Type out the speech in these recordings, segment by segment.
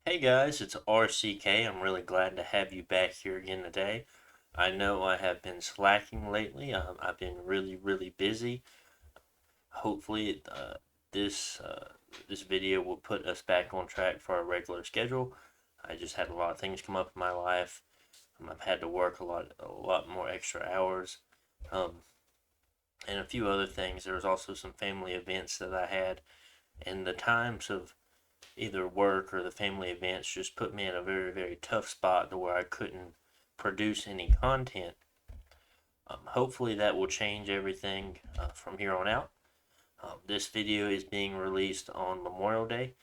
Hey guys, it's RCK. I'm really glad to have you back here again today. I know I have been slacking lately. I've been really busy. Hopefully, this video will put us back on track for our regular schedule. I just had a lot of things come up in my life. I've had to work a lot more extra hours, um, and a few other things. There was also some family events that I had, and the times of either work or the family events just put me in a very tough spot to where I couldn't produce any content. Hopefully that will change everything from here on out. This video is being released on Memorial Day.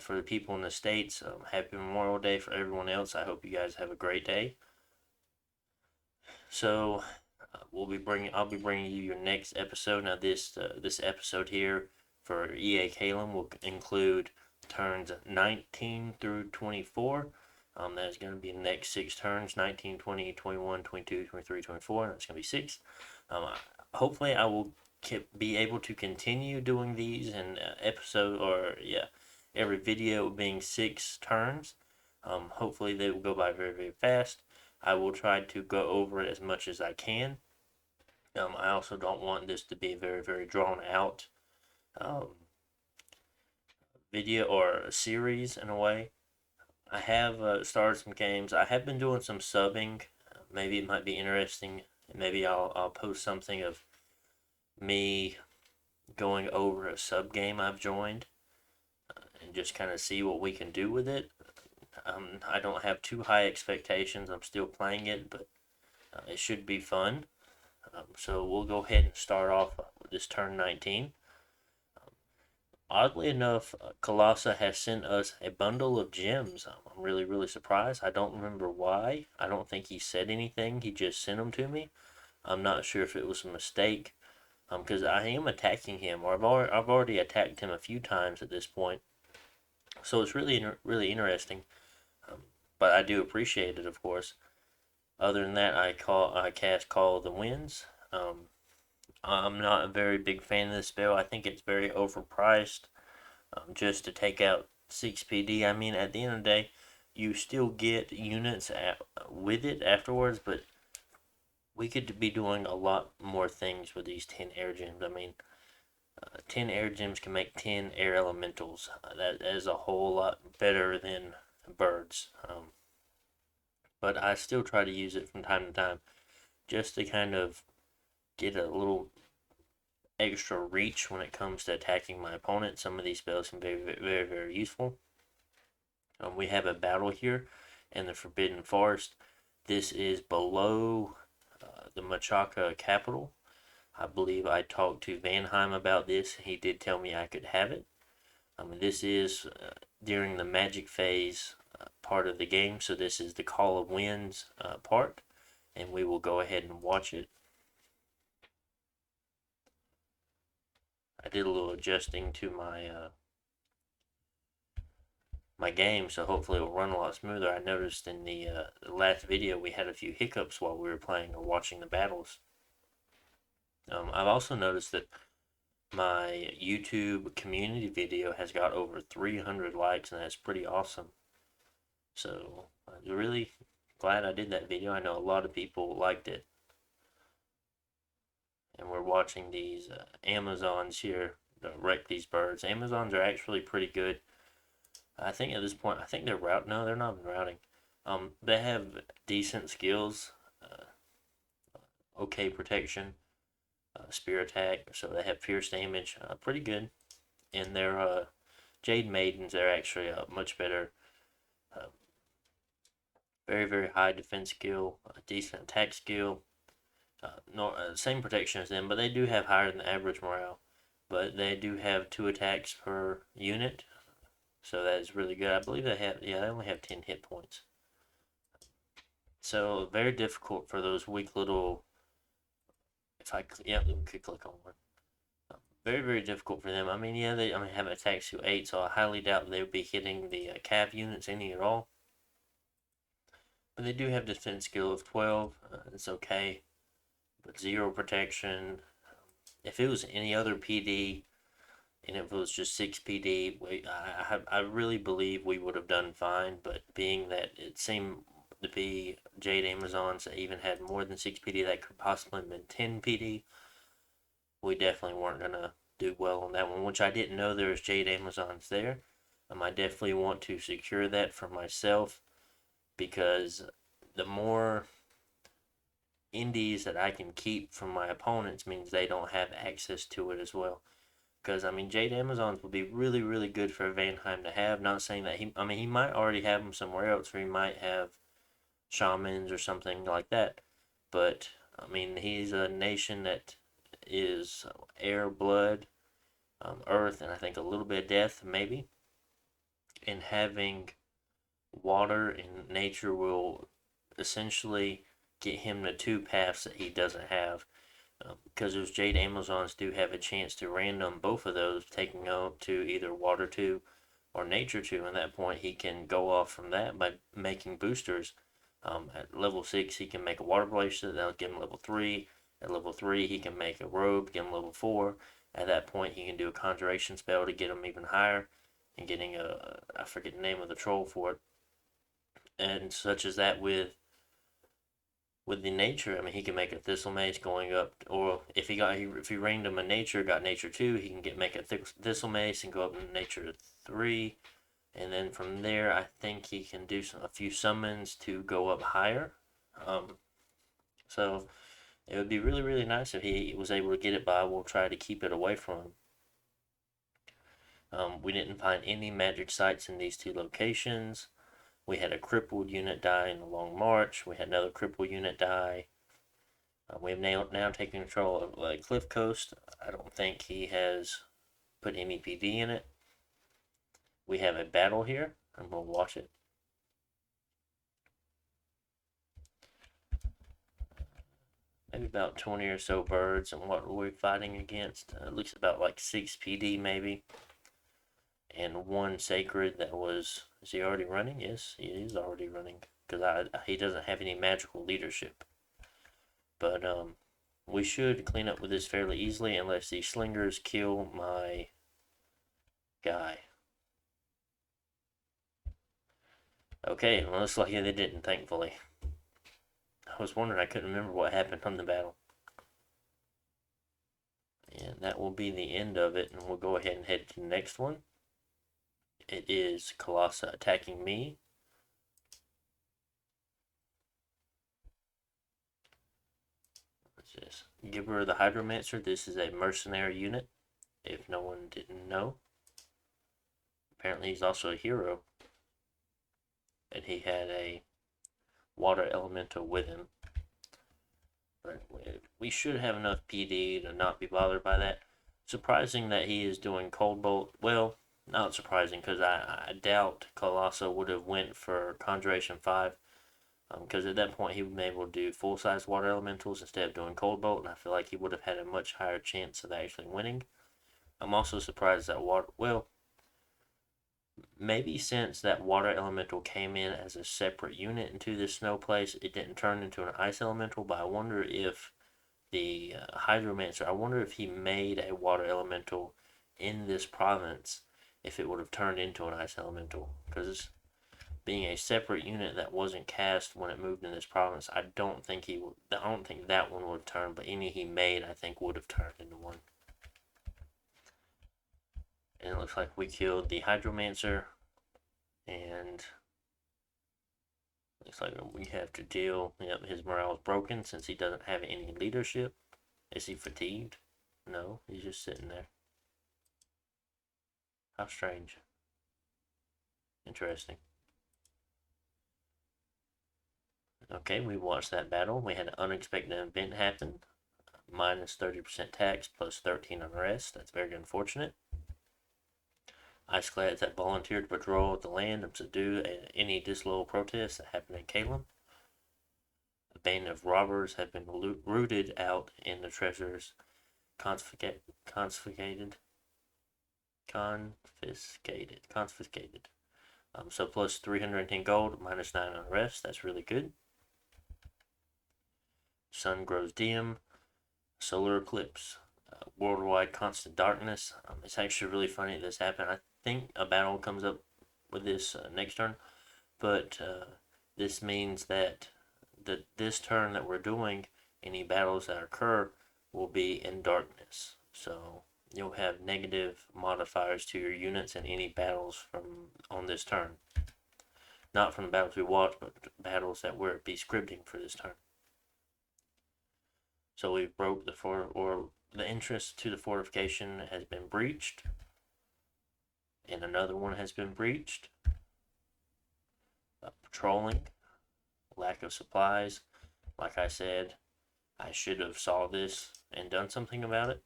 For the people in the States, happy Memorial Day. For everyone else, I hope you guys have a great day. So I'll be bringing you your next episode. Now this episode here for EA Caelum will include turns 19 through 24. That's going to be the next 6 turns: 19, 20, 21, 22, 23, 24. That's going to be 6. Um, Hopefully, I will be able to continue doing these in episode or every video being 6 turns. Hopefully, they will go by very fast. I will try to go over it as much as I can. I also don't want this to be a very drawn out um, video or a series in a way. I have started some games. I have been doing some subbing. Maybe it might be interesting. Maybe I'll post something of me going over a sub game I've joined and just kind of see what we can do with it. I don't have too high expectations. I'm still playing it, but it should be fun. So we'll go ahead and start off with this turn 19. Oddly enough, Colossa has sent us a bundle of gems. I'm really surprised. I don't remember why. I don't think he said anything. He just sent them to me. I'm not sure if it was a mistake. Because I am attacking him, or I've already attacked him a few times at this point. So it's really interesting. But I do appreciate it, of course. Other than that, I cast Call of the Winds. I'm not a very big fan of this spell. I think it's very overpriced just to take out 6 PD. I mean, at the end of the day, you still get units with it afterwards, but we could be doing a lot more things with these 10 air gems. I mean, 10 air gems can make 10 air elementals. That is a whole lot better than birds. But I still try to use it from time to time just to kind of get a little extra reach when it comes to attacking my opponent. Some of these spells can be very useful. We have a battle here in the Forbidden Forest. This is below the Machaca capital. I believe I talked to Vanheim about this. He did tell me I could have it. This is during the magic phase part of the game, so this is the Call of Winds part, and we will go ahead and watch it. I did a little adjusting to my game, so hopefully it will run a lot smoother. I noticed in the last video we had a few hiccups while we were playing or watching the battles. I've also noticed that my YouTube community video has got over 300 likes, and that's pretty awesome. So I'm really glad I did that video. I know a lot of people liked it. And we're watching these Amazons here wreck these birds. Amazons are actually pretty good. I think at this point, I think they're route. No, they're not routing. They have decent skills, okay protection, spear attack. So they have fierce damage, pretty good. And their Jade Maidens are actually much better. Uh, very high defense skill, decent attack skill. Same protection as them, but they do have higher than average morale. But they do have 2 attacks per unit, so that is really good. I believe they only have 10 hit points. So very difficult for those weak little. Let me click on one. Very difficult for them. I mean, they have attacks to 8, so I highly doubt they would be hitting the cav units any at all. But they do have defense skill of 12. It's okay, but 0 protection. If it was any other PD, And if it was just 6 PD, I really believe we would have done fine. But being that it seemed to be Jade Amazons that even had more than 6 PD, that could possibly have been 10 PD, we definitely weren't going to do well on that one, which I didn't know there was Jade Amazons there. I definitely want to secure that for myself because the more indies that I can keep from my opponents means they don't have access to it as well. Because I mean, Jade Amazons would be really, really good for Vanheim to have. Not saying that he might already have them somewhere else, or he might have shamans or something like that. But I mean, he's a nation that is air, blood, earth, and I think a little bit of death, maybe. And having water and nature will essentially get him the two paths that he doesn't have. Because those Jade Amazons do have a chance to random both of those, taking up to either Water 2 or Nature 2. At that point, he can go off from that by making boosters. At level 6, he can make a Water Bracelet, that'll give him level 3. At level 3, he can make a Robe, give him level 4. At that point, he can do a Conjuration spell to get him even higher, and getting I forget the name of the troll for it. And such as that with the nature, I mean, he can make a Thistle Mace going up, or if he ranged him a nature, got nature 2, he can make a Thistle Mace and go up to nature 3, and then from there, I think he can do a few summons to go up higher. So it would be really, really nice if he was able to get it, but I will try to keep it away from him. We didn't find any magic sites in these two locations. We had a crippled unit die in the Long March. We had another crippled unit die. We have now taken control of Cliff Coast. I don't think he has put any PD in it. We have a battle here, and we'll watch it. Maybe about 20 or so birds, and what we're fighting against. It looks about like 6 PD maybe. And one sacred that was. Is he already running? Yes, he is already running. Because he doesn't have any magical leadership. But we should clean up with this fairly easily unless these slingers kill my guy. Okay, well, looks like they didn't, thankfully. I was wondering, I couldn't remember what happened on the battle. And that will be the end of it, and we'll go ahead and head to the next one. It is Colossa attacking me. What's this? Gibber the Hydromancer. This is a mercenary unit, if no one didn't know. Apparently he's also a hero. And he had a water elemental with him. But we should have enough PD to not be bothered by that. Surprising that he is doing Cold Bolt. Well, not surprising, because I doubt Colossa would have went for Conjuration 5. Because at that point he would be able to do full-size water elementals instead of doing Cold Bolt, and I feel like he would have had a much higher chance of actually winning. I'm also surprised that maybe since that water elemental came in as a separate unit into this snow place, it didn't turn into an ice elemental, but I wonder if the Hydromancer, I wonder if he made a water elemental in this province, if it would have turned into an ice elemental, because being a separate unit that wasn't cast when it moved in this province, I don't think that one would have turned, but any he made, I think, would have turned into one. And it looks like we killed the Hydromancer, and looks like we have to deal. Yep, his morale is broken since he doesn't have any leadership. Is he fatigued? No, he's just sitting there. How strange. Interesting. Okay, we watched that battle. We had an unexpected event happen. Minus 30% tax, plus 13 unrest. That's very unfortunate. Iceclads that volunteered to patrol the land and subdue any disloyal protests that happened in Caelum. A band of robbers have been rooted out in the treasures confiscated. So plus 310 gold, minus 9 unrest. That's really good. Sun grows dim. Solar eclipse. worldwide constant darkness. It's actually really funny this happened. I think a battle comes up with this next turn, but this means that this turn that we're doing, any battles that occur will be in darkness. So you'll have negative modifiers to your units in any battles from on this turn. Not from the battles we watch, but battles that we're be scripting for this turn. So we broke the the entrance to the fortification has been breached, and another one has been breached. Patrolling, lack of supplies. Like I said, I should have saw this and done something about it.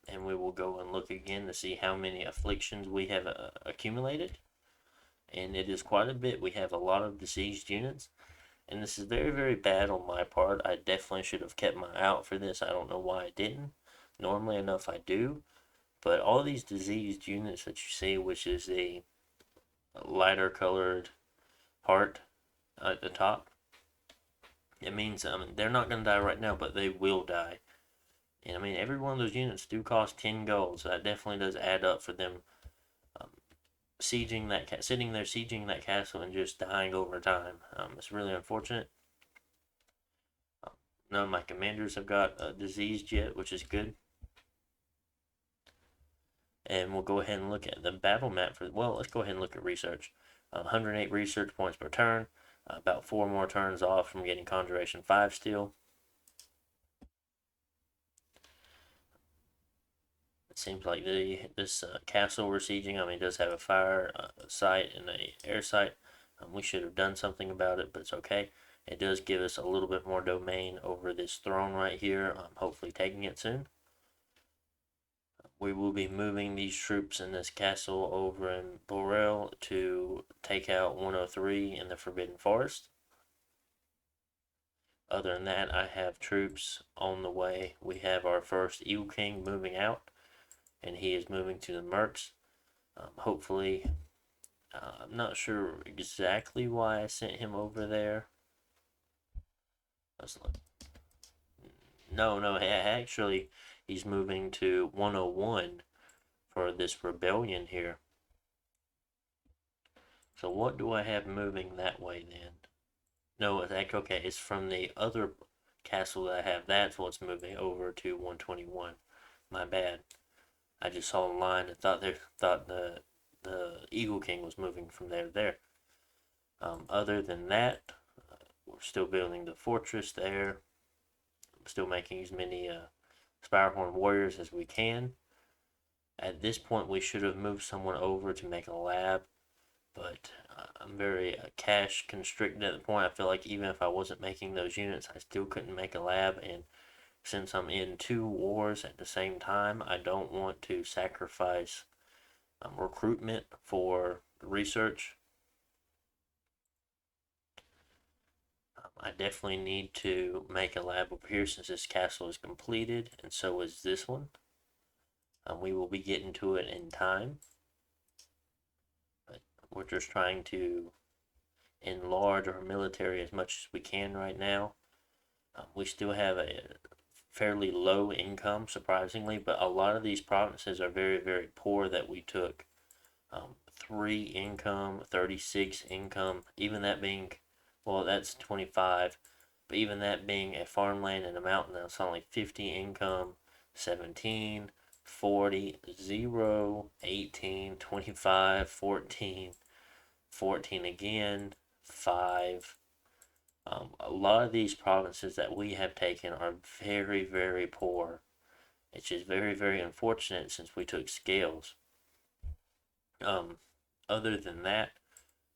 And we will go and look again to see how many afflictions we have accumulated. And it is quite a bit. We have a lot of diseased units. And this is very, very bad on my part. I definitely should have kept my eye out for this. I don't know why I didn't. Normally enough I do. But all these diseased units that you see, which is the lighter colored heart at the top, it means they're not going to die right now, but they will die. And I mean, every one of those units do cost 10 gold, so that definitely does add up for them sitting there sieging that castle and just dying over time. It's really unfortunate. None of my commanders have got diseased yet, which is good. And we'll go ahead and look at the battle map for. Well, let's go ahead and look at research. 108 research points per turn. About 4 more turns off from getting Conjuration 5 still. It seems like this castle we're sieging, it does have a fire site and a air site. We should have done something about it, but it's okay. It does give us a little bit more domain over this throne right here. Hopefully taking it soon. We will be moving these troops in this castle over in Borel to take out 103 in the Forbidden Forest. Other than that, I have troops on the way. We have our first Eel King moving out, and he is moving to the Mercs. Hopefully, I'm not sure exactly why I sent him over there. Let's look. No, actually, he's moving to 101 for this rebellion here. So what do I have moving that way then? No, it's like, okay, it's from the other castle that I have. That's what's moving over to 121. My bad. I just saw a line and thought the Eagle King was moving from there to there. Other than that, we're still building the fortress there. Still making as many Spirehorn warriors as we can. At this point, we should have moved someone over to make a lab, but I'm very cash constricted at the point. I feel like even if I wasn't making those units, I still couldn't make a lab, and since I'm in 2 wars at the same time, I don't want to sacrifice recruitment for research. I definitely need to make a lab over here since this castle is completed, and so is this one. We will be getting to it in time, but we're just trying to enlarge our military as much as we can right now. We still have a fairly low income, surprisingly, but a lot of these provinces are very, very poor that we took. 3 income, 36 income, even that being, well, that's 25, but even that being a farmland and a mountain, that's only 50 income, 17, 40, 0, 18, 25, 14, 14 again, 5. A lot of these provinces that we have taken are very, very poor. It's just very, very unfortunate since we took scales. Other than that,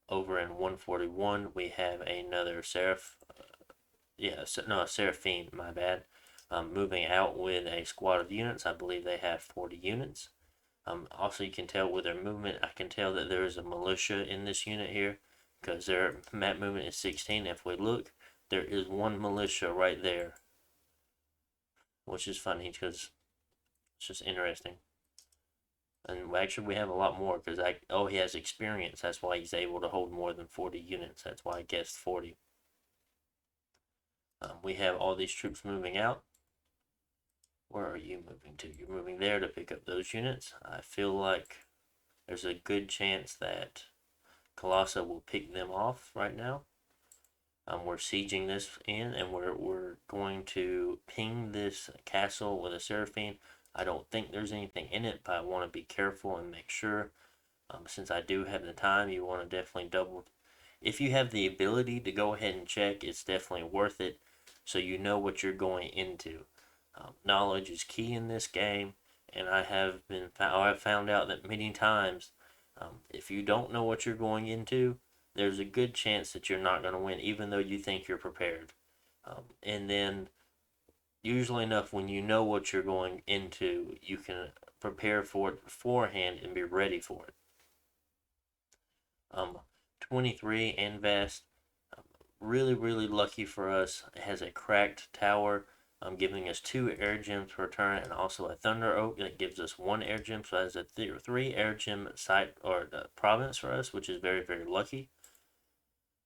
over in 141, we have another Seraphine, my bad. Moving out with a squad of units. I believe they have 40 units. Also, you can tell with their movement, I can tell that there is a militia in this unit here because their map movement is 16. If we look, there is 1 militia right there, which is funny because it's just interesting. And actually, we have a lot more because he has experience. That's why he's able to hold more than 40 units. That's why I guessed 40. We have all these troops moving out. Where are you moving to? You're moving there to pick up those units. I feel like there's a good chance that Colossa will pick them off right now. We're sieging this in, and we're going to ping this castle with a Seraphine. I don't think there's anything in it, but I want to be careful and make sure. Since I do have the time, you want to definitely double. If you have the ability to go ahead and check, it's definitely worth it, so you know what you're going into. Knowledge is key in this game, and I've found out that many times, if you don't know what you're going into, there's a good chance that you're not going to win, even though you think you're prepared. And then, usually enough, when you know what you're going into, you can prepare for it beforehand and be ready for it. 23 Invest, really, really lucky for us. It has a cracked tower, giving us 2 air gems per turn, and also a Thunder Oak that gives us 1 air gem. So that's a 3 air gem site or province for us, which is very, very lucky.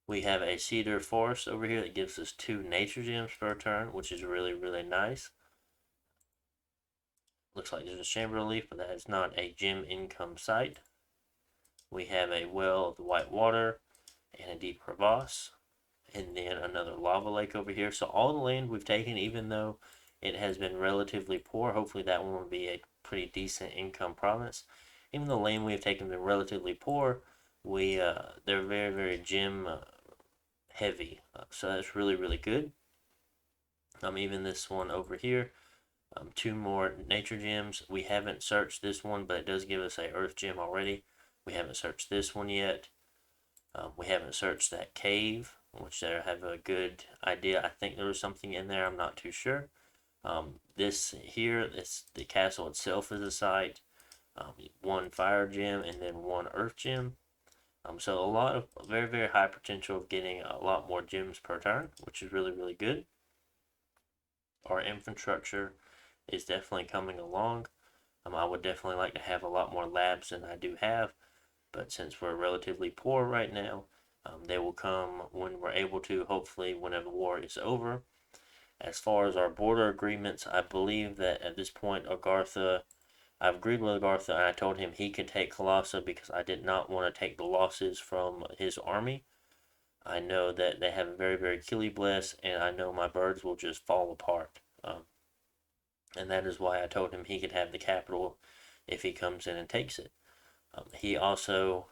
We have a Cedar Forest over here that gives us 2 nature gems per turn, which is really, really nice. Looks like there's a Chamber of Leaf, but that is not a gem income site. We have a Well of the White Water and a Deep Crevasse, and then another lava lake over here. So all the land we've taken, even though it has been relatively poor, hopefully that one will be a pretty decent income province. Even though the land we have taken been relatively poor, they're very, very gem heavy. So that's really, really good. Even this one over here, 2 more nature gems. We haven't searched this one, but it does give us a earth gem already. We haven't searched this one yet. We haven't searched that cave, which I have a good idea. I think there was something in there. I'm not too sure. This here, the castle itself is a site. 1 fire gem and then 1 earth gem. So a lot of very, very high potential of getting a lot more gems per turn, which is really, really good. Our infrastructure is definitely coming along. I would definitely like to have a lot more labs than I do have, but since we're relatively poor right now, they will come when we're able to, hopefully whenever war is over. As far as our border agreements, I believe that at this point I've agreed with Agartha, and I told him he could take Colossa because I did not want to take the losses from his army. I know that they have a very, very killy bless, and I know my birds will just fall apart. And that is why I told him he could have the capital if he comes in and takes it. He also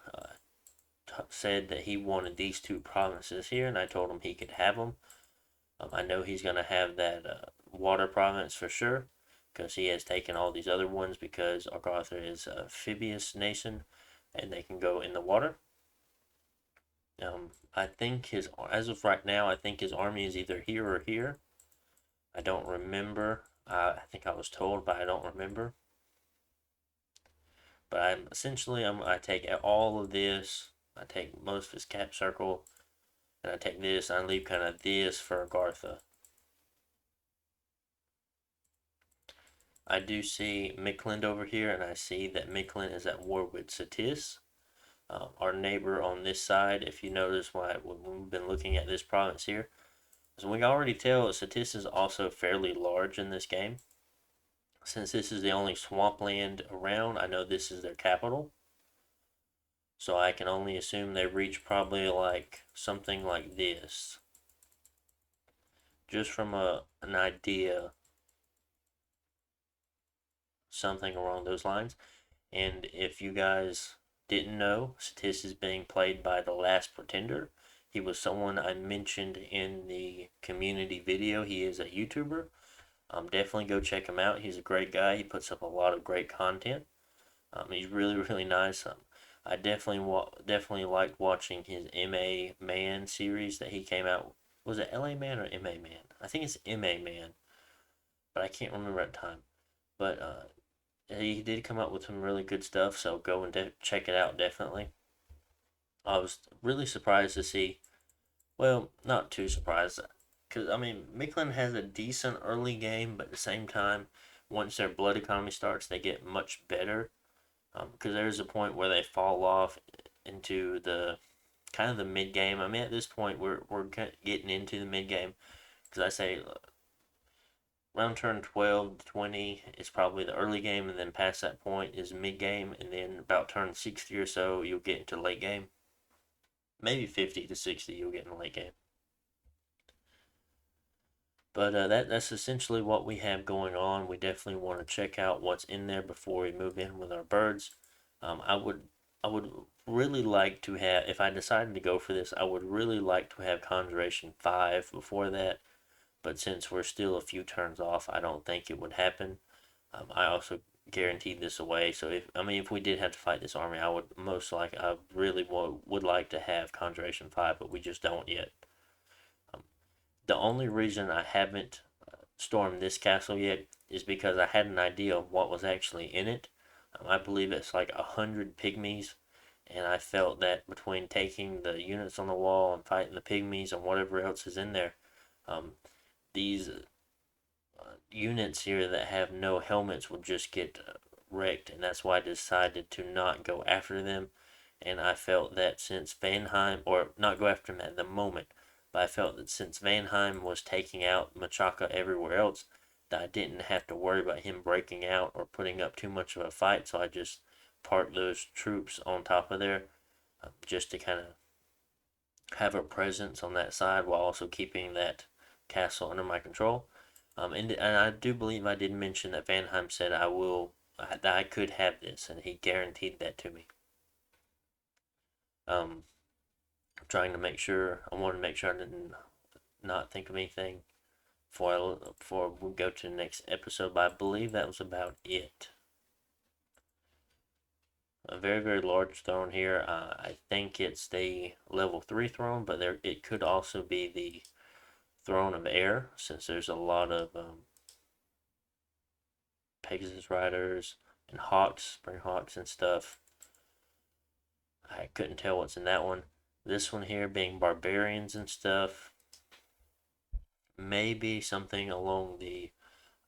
said that he wanted these 2 provinces here, and I told him he could have them. I know he's going to have that water province for sure, because he has taken all these other ones because Agartha is a amphibious nation, and they can go in the water. I think as of right now, I think his army is either here or here. I don't remember. I think I was told, but I don't remember. But I take all of this. I take most of his cap circle, and I take this. And I leave kind of this for Agartha. I do see Mikland over here, and I see that Mikland is at war with Satis. Our neighbor on this side, if you notice when we've been looking at this province here, so we can already tell Satis is also fairly large in this game. Since this is the only swampland around, I know this is their capital. So I can only assume they reach probably like something like this. Just from an idea, something along those lines. And if you guys didn't know, Satis is being played by The Last Pretender. He was someone I mentioned in the community video. He is a YouTuber. Definitely go check him out. He's a great guy. He puts up a lot of great content. He's really, really nice. I definitely liked watching his MA Man series that he came out. Was it LA Man or MA Man? I think it's MA Man, but I can't remember at the time. But he did come up with some really good stuff, so go and check it out definitely. I was really surprised to see. Well, not too surprised, because I mean Micklin has a decent early game, but at the same time, once their blood economy starts, they get much better. Because there's a point where they fall off into the kind of the mid game. I mean, at this point, we're getting into the mid game because I say around turn 12 to 20 is probably the early game, and then past that point is mid game, and then about turn 60 or so you'll get into late game. Maybe 50 to 60 you'll get in the late game. But that's essentially what we have going on. We definitely want to check out what's in there before we move in with our birds. I would really like to have, if I decided to go for this, I would really like to have Conjuration 5 before that. But since we're still a few turns off, I don't think it would happen. I also guaranteed this away. So if we did have to fight this army, I really would like to have Conjuration 5, but we just don't yet. The only reason I haven't stormed this castle yet is because I had an idea of what was actually in it. I believe it's like 100 pygmies, and I felt that between taking the units on the wall and fighting the pygmies and whatever else is in there, um, these units here that have no helmets would just get wrecked, and that's why I decided to not go after them. And I felt that since Vanheim, or not go after them at the moment, but I felt that since Vanheim was taking out Machaca everywhere else, that I didn't have to worry about him breaking out or putting up too much of a fight, so I just parked those troops on top of there just to kind of have a presence on that side while also keeping that castle under my control. And I do believe I did mention that Vanheim said that I could have this, and he guaranteed that to me. Um, trying to make sure, I wanted to make sure I didn't not think of anything before we go to the next episode, but I believe that was about it. A very, very large throne here. I think it's the level 3 throne, but it could also be the throne of air, since there's a lot of Pegasus riders and hawks, spring hawks and stuff. I couldn't tell what's in that one. This one here being barbarians and stuff. Maybe something along the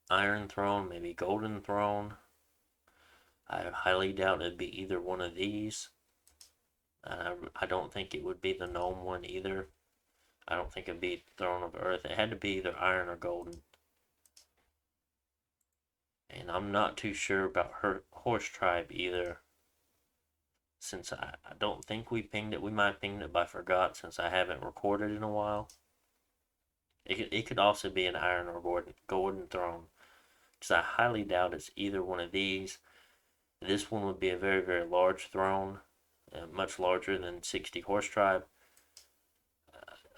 Iron Throne, maybe Golden Throne. I highly doubt it'd be either one of these. I don't think it would be the Gnome one either. I don't think it'd be Throne of Earth. It had to be either Iron or Golden. And I'm not too sure about her Horse Tribe either. Since I don't think we pinged it. We might have pinged it, but I forgot since I haven't recorded in a while. It could also be an Iron or Golden Throne. Because I highly doubt it's either one of these. This one would be a very, very large throne. Much larger than 60 Horse Tribe.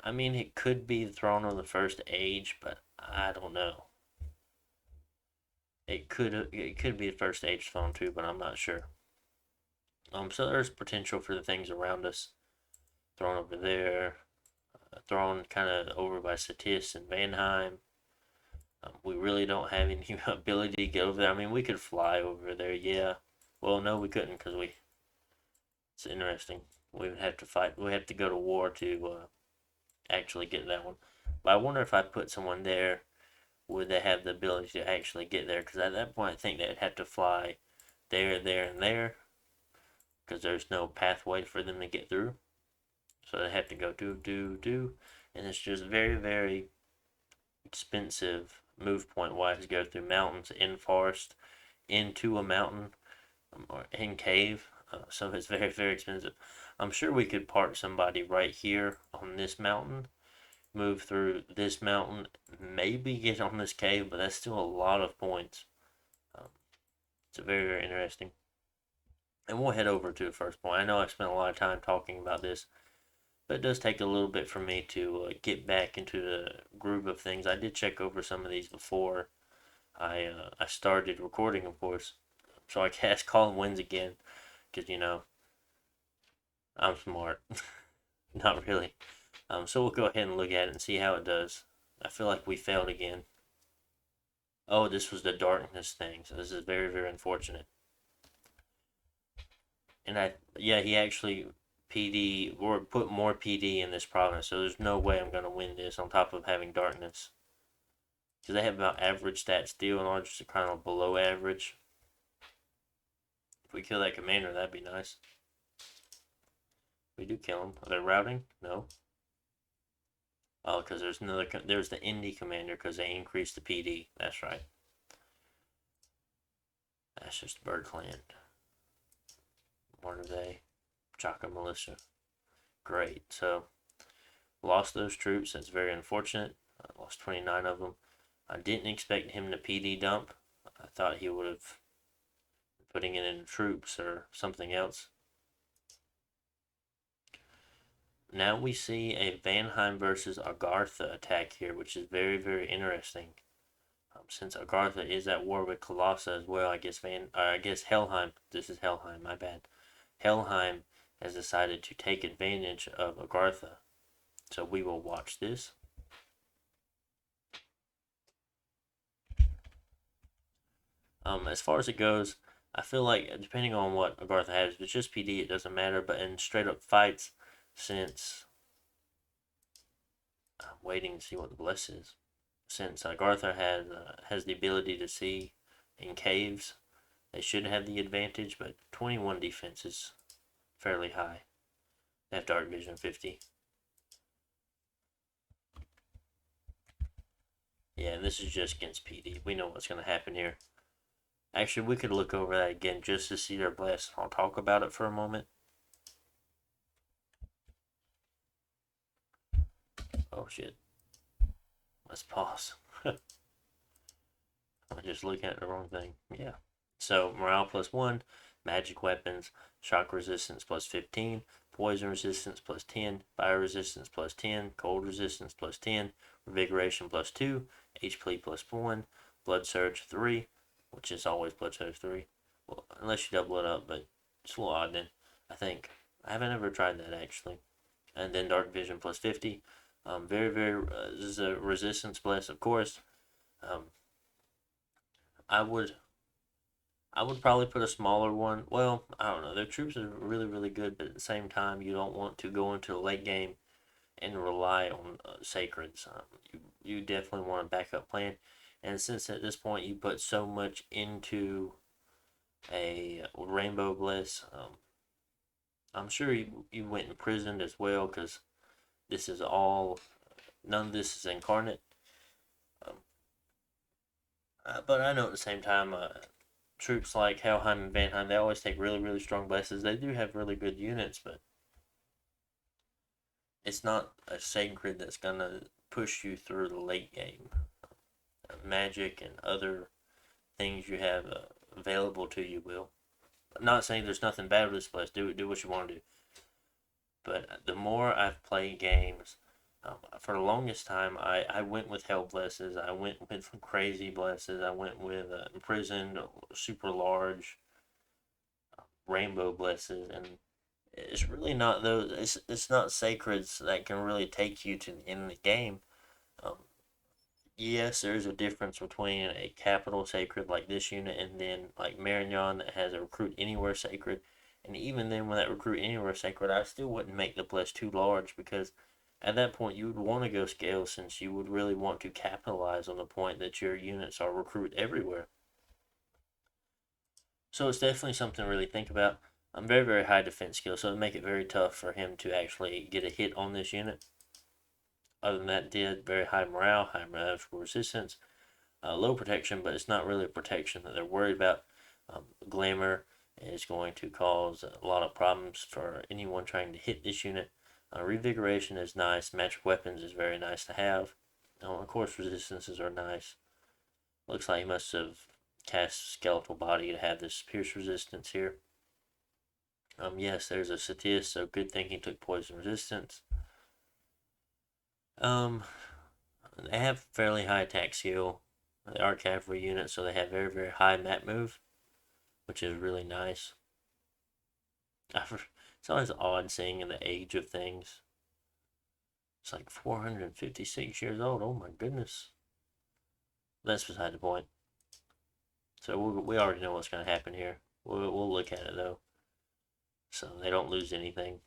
I mean, it could be the throne of the First Age, but I don't know. It could be the First Age throne too, but I'm not sure. So there's potential for the things around us. Throne over there, thrown kind of over by Satis and Vanheim. We really don't have any ability to get over there. I mean, we could fly over there, yeah. Well, no, we couldn't because it's interesting. We would have to fight. We have to go to war to actually get that one. But I wonder if I put someone there, would they have the ability to actually get there? Because at that point, I think they'd have to fly there, there, and there. Because there's no pathway for them to get through. So they have to go do. And it's just very, very expensive move point wise to go through mountains, in forest, into a mountain, or in cave. So it's very, very expensive. I'm sure we could park somebody right here on this mountain, move through this mountain, maybe get on this cave, but that's still a lot of points. Um, it's very, very interesting. And we'll head over to the first point. I know I spent a lot of time talking about this, but it does take a little bit for me to get back into the groove of things. I did check over some of these before I started recording, of course, so I cast Caelum wins again, because I'm smart. Not really. So we'll go ahead and look at it and see how it does. I feel like we failed again. Oh, this was the darkness thing, so this is very, very unfortunate. And yeah, he actually PD or put more PD in this province, so there's no way I'm gonna win this on top of having darkness. Because they have about average stat steel and all, just kind of below average. If we kill that commander, that'd be nice. We do kill him. Are they routing? No. Oh, because there's the indie commander because they increased the PD. That's right. That's just Bird Clan. What are they? Chaka Militia. Great. So lost those troops. That's very unfortunate. I lost 29 of them. I didn't expect him to PD dump. I thought he would have putting it in troops or something else. Now we see a Vanheim versus Agartha attack here, which is very, very interesting. Since Agartha is at war with Colossa as well, I guess Helheim. This is Helheim. My bad. Helheim has decided to take advantage of Agartha, so we will watch this. As far as it goes, I feel like depending on what Agartha has, if it's just PD, it doesn't matter. But in straight up fights, since I'm waiting to see what the bless is, since Agartha has the ability to see in caves, they should have the advantage. But 21 defense is fairly high. They have Dark Vision 50. Yeah, and this is just against PD. We know what's going to happen here. Actually, we could look over that again just to see their bless. I'll talk about it for a moment. Oh shit. Let's pause. I'm just looking at the wrong thing. Yeah. So morale plus 1, magic weapons, shock resistance plus 15, poison resistance plus 10, fire resistance plus 10, cold resistance plus 10, revigoration plus 2, HP plus 1, blood surge 3, which is always blood surge 3. Well, unless you double it up, but it's a little odd then. I think. I haven't ever tried that actually. And then dark vision plus 50. Very, very, this is a resistance bless, of course. Um, I would probably put a smaller one. Well, I don't know. Their troops are really, really good, but at the same time, you don't want to go into a late game and rely on sacreds. You definitely want a backup plan. And since at this point you put so much into a Rainbow Bliss, I'm sure you went imprisoned as well because this is all, none of this is incarnate. Um, but I know at the same time, troops like Helheim and Vanheim, they always take really, really strong blesses. They do have really good units, but it's not a sacred that's going to push you through the late game. Magic and other things you have available to you will. I'm not saying there's nothing bad with this bless. Do what you want to do. But the more I've played games, for the longest time, I went with hell blesses. I went with crazy blesses. I went with imprisoned, super large, rainbow blesses, and it's really not those. It's not sacreds that can really take you to the end of the game. Um, yes, there's a difference between a capital sacred like this unit and then like Marignon that has a recruit anywhere sacred. And even then, with that recruit anywhere sacred, I still wouldn't make the bless too large because at that point you would want to go scale since you would really want to capitalize on the point that your units are recruit everywhere. So it's definitely something to really think about. I'm very, very high defense skill, so it would make it very tough for him to actually get a hit on this unit. Other than that, did very high morale, high magical resistance, low protection, but it's not really a protection that they're worried about. Glamour is going to cause a lot of problems for anyone trying to hit this unit. Revigoration is nice. Magic weapons is very nice to have. Of course, resistances are nice. Looks like he must have cast Skeletal Body to have this pierce resistance here. Yes, there's a Satius, so good thing he took poison resistance. They have fairly high attack skill. They are cavalry units, so they have very, very high map move, which is really nice. It's always odd seeing in the age of things. It's like 456 years old. Oh my goodness. That's beside the point. So we already know what's going to happen here. We'll look at it though. So they don't lose anything.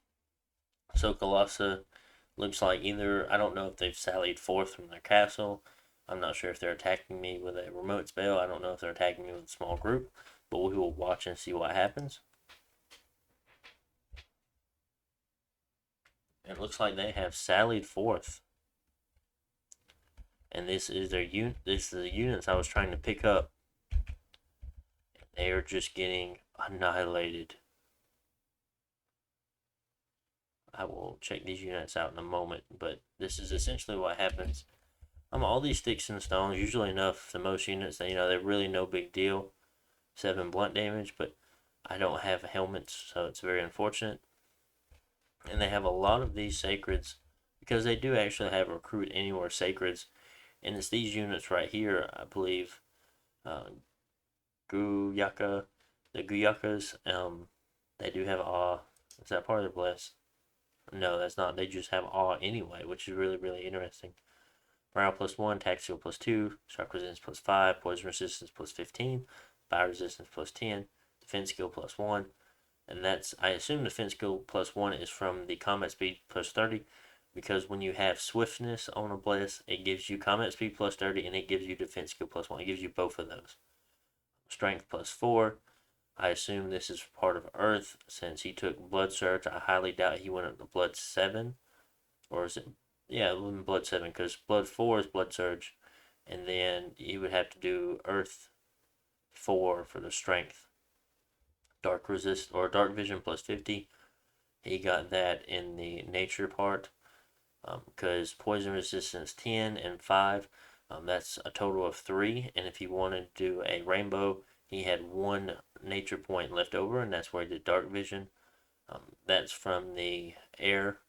So Colossa looks like either, I don't know if they've sallied forth from their castle. I'm not sure if they're attacking me with a remote spell. I don't know if they're attacking me with a small group. But we will watch and see what happens. It looks like they have sallied forth. And this is the units I was trying to pick up. They are just getting annihilated. I will check these units out in a moment, but this is essentially what happens. All these sticks and stones, usually enough, the most units, they're really no big deal. 7 blunt damage, but I don't have helmets, so it's very unfortunate. And they have a lot of these sacreds, because they do actually have recruit anywhere sacreds, and it's these units right here, I believe. Guyaka, the Guyakas, they do have awe. Is that part of their bless? No, that's not. They just have awe anyway, which is really, really interesting. Morale +1, attack skill +2, shock resistance +5, poison resistance +15, fire resistance +10, defense skill +1. And that's, I assume defense skill +1 is from the combat speed +30, because when you have swiftness on a bless, it gives you combat speed +30 and it gives you defense skill +1. It gives you both of those. Strength +4. I assume this is part of Earth since he took Blood Surge. I highly doubt he went up to Blood 7. Or is it? Yeah, Blood 7, because Blood 4 is Blood Surge. And then you would have to do Earth 4 for the Strength. Dark Resist or Dark Vision +50. He got that in the Nature part. Because Poison Resistance 10 and 5. That's a total of 3. And if he wanted to do a Rainbow, he had 1 nature point left over, and that's where he did Dark Vision. That's from the air.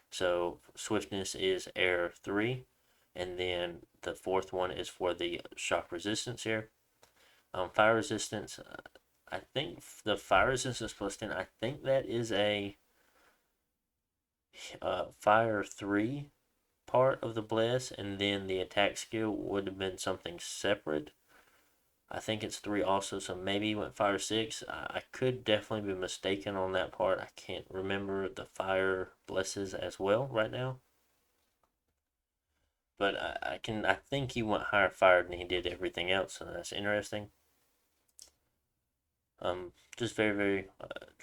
So swiftness is air 3, and then the 4th one is for the shock resistance here. Fire resistance, I think the fire resistance +10, I think that is a fire 3 part of the bless, and then the attack skill would have been something separate. I think it's 3 also, so maybe he went fire 6. I could definitely be mistaken on that part. I can't remember the fire blesses as well right now. But I think he went higher fire than he did everything else, so that's interesting. Just very, very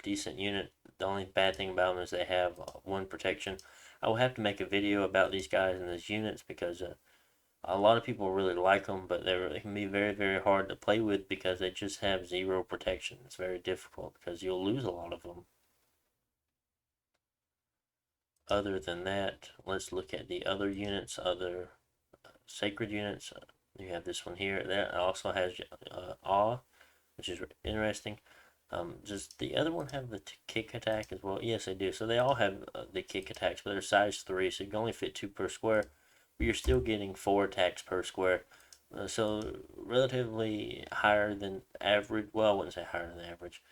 decent unit. The only bad thing about them is they have 1 protection. I will have to make a video about these guys and these units, because a lot of people really like them, but they can be very, very hard to play with because they just have 0 protection. It's very difficult because you'll lose a lot of them. Other than that, let's look at the other units, other sacred units. You have this one here. That also has awe, which is interesting. Does the other one have the kick attack as well? Yes, they do. So they all have the kick attacks, but they're size 3, so you can only fit 2 per square. But you're still getting 4 attacks per square. So relatively higher than average. Well, I wouldn't say higher than average.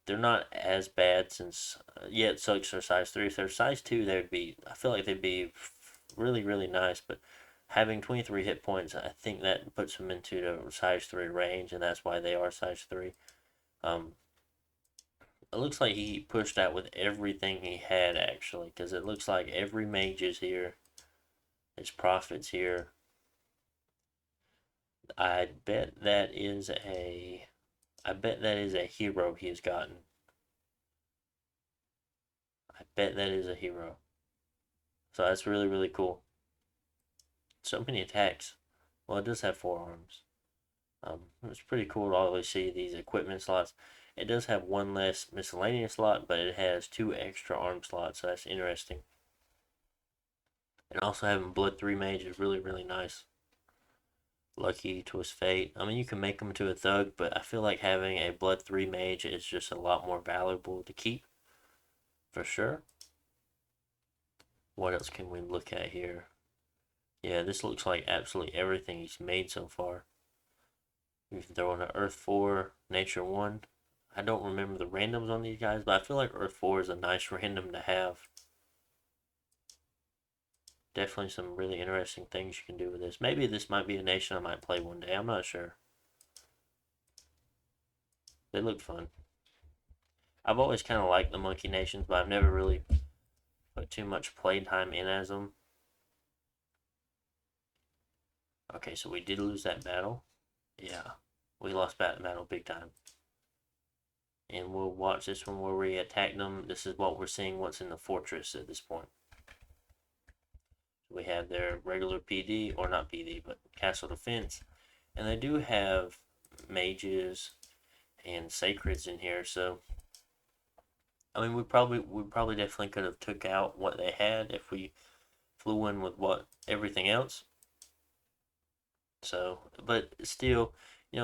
They're not as bad since yet. So they're size 3. If they're size 2, they'd be. I feel like they'd be really, really nice. But having 23 hit points, I think that puts them into the size 3 range, and that's why they are size 3. It looks like he pushed out with everything he had, actually, because it looks like every mage is here. His prophets here. I bet that is a hero he has gotten. I bet that is a hero. So that's really, really cool. So many attacks. Well, it does have 4 arms. It's pretty cool to always see these equipment slots. It does have 1 less miscellaneous slot, but it has 2 extra arm slots, so that's interesting. And also having Blood 3 Mage is really, really nice. Lucky Twist Fate. I mean, you can make them to a thug, but I feel like having a Blood 3 Mage is just a lot more valuable to keep. For sure. What else can we look at here? Yeah, this looks like absolutely everything he's made so far. You can throw in an Earth 4, Nature 1. I don't remember the randoms on these guys, but I feel like Earth 4 is a nice random to have. Definitely some really interesting things you can do with this. Maybe this might be a nation I might play one day. I'm not sure. They look fun. I've always kind of liked the Monkey Nations, but I've never really put too much playtime in as them. Okay, so we did lose that battle. Yeah, we lost that battle big time. And we'll watch this one where we attack them. This is what we're seeing, what's in the fortress at this point. We have their regular PD, or not PD, but castle defense. And they do have mages and sacreds in here, so I mean we probably definitely could have took out what they had if we flew in with what everything else. So, but still, we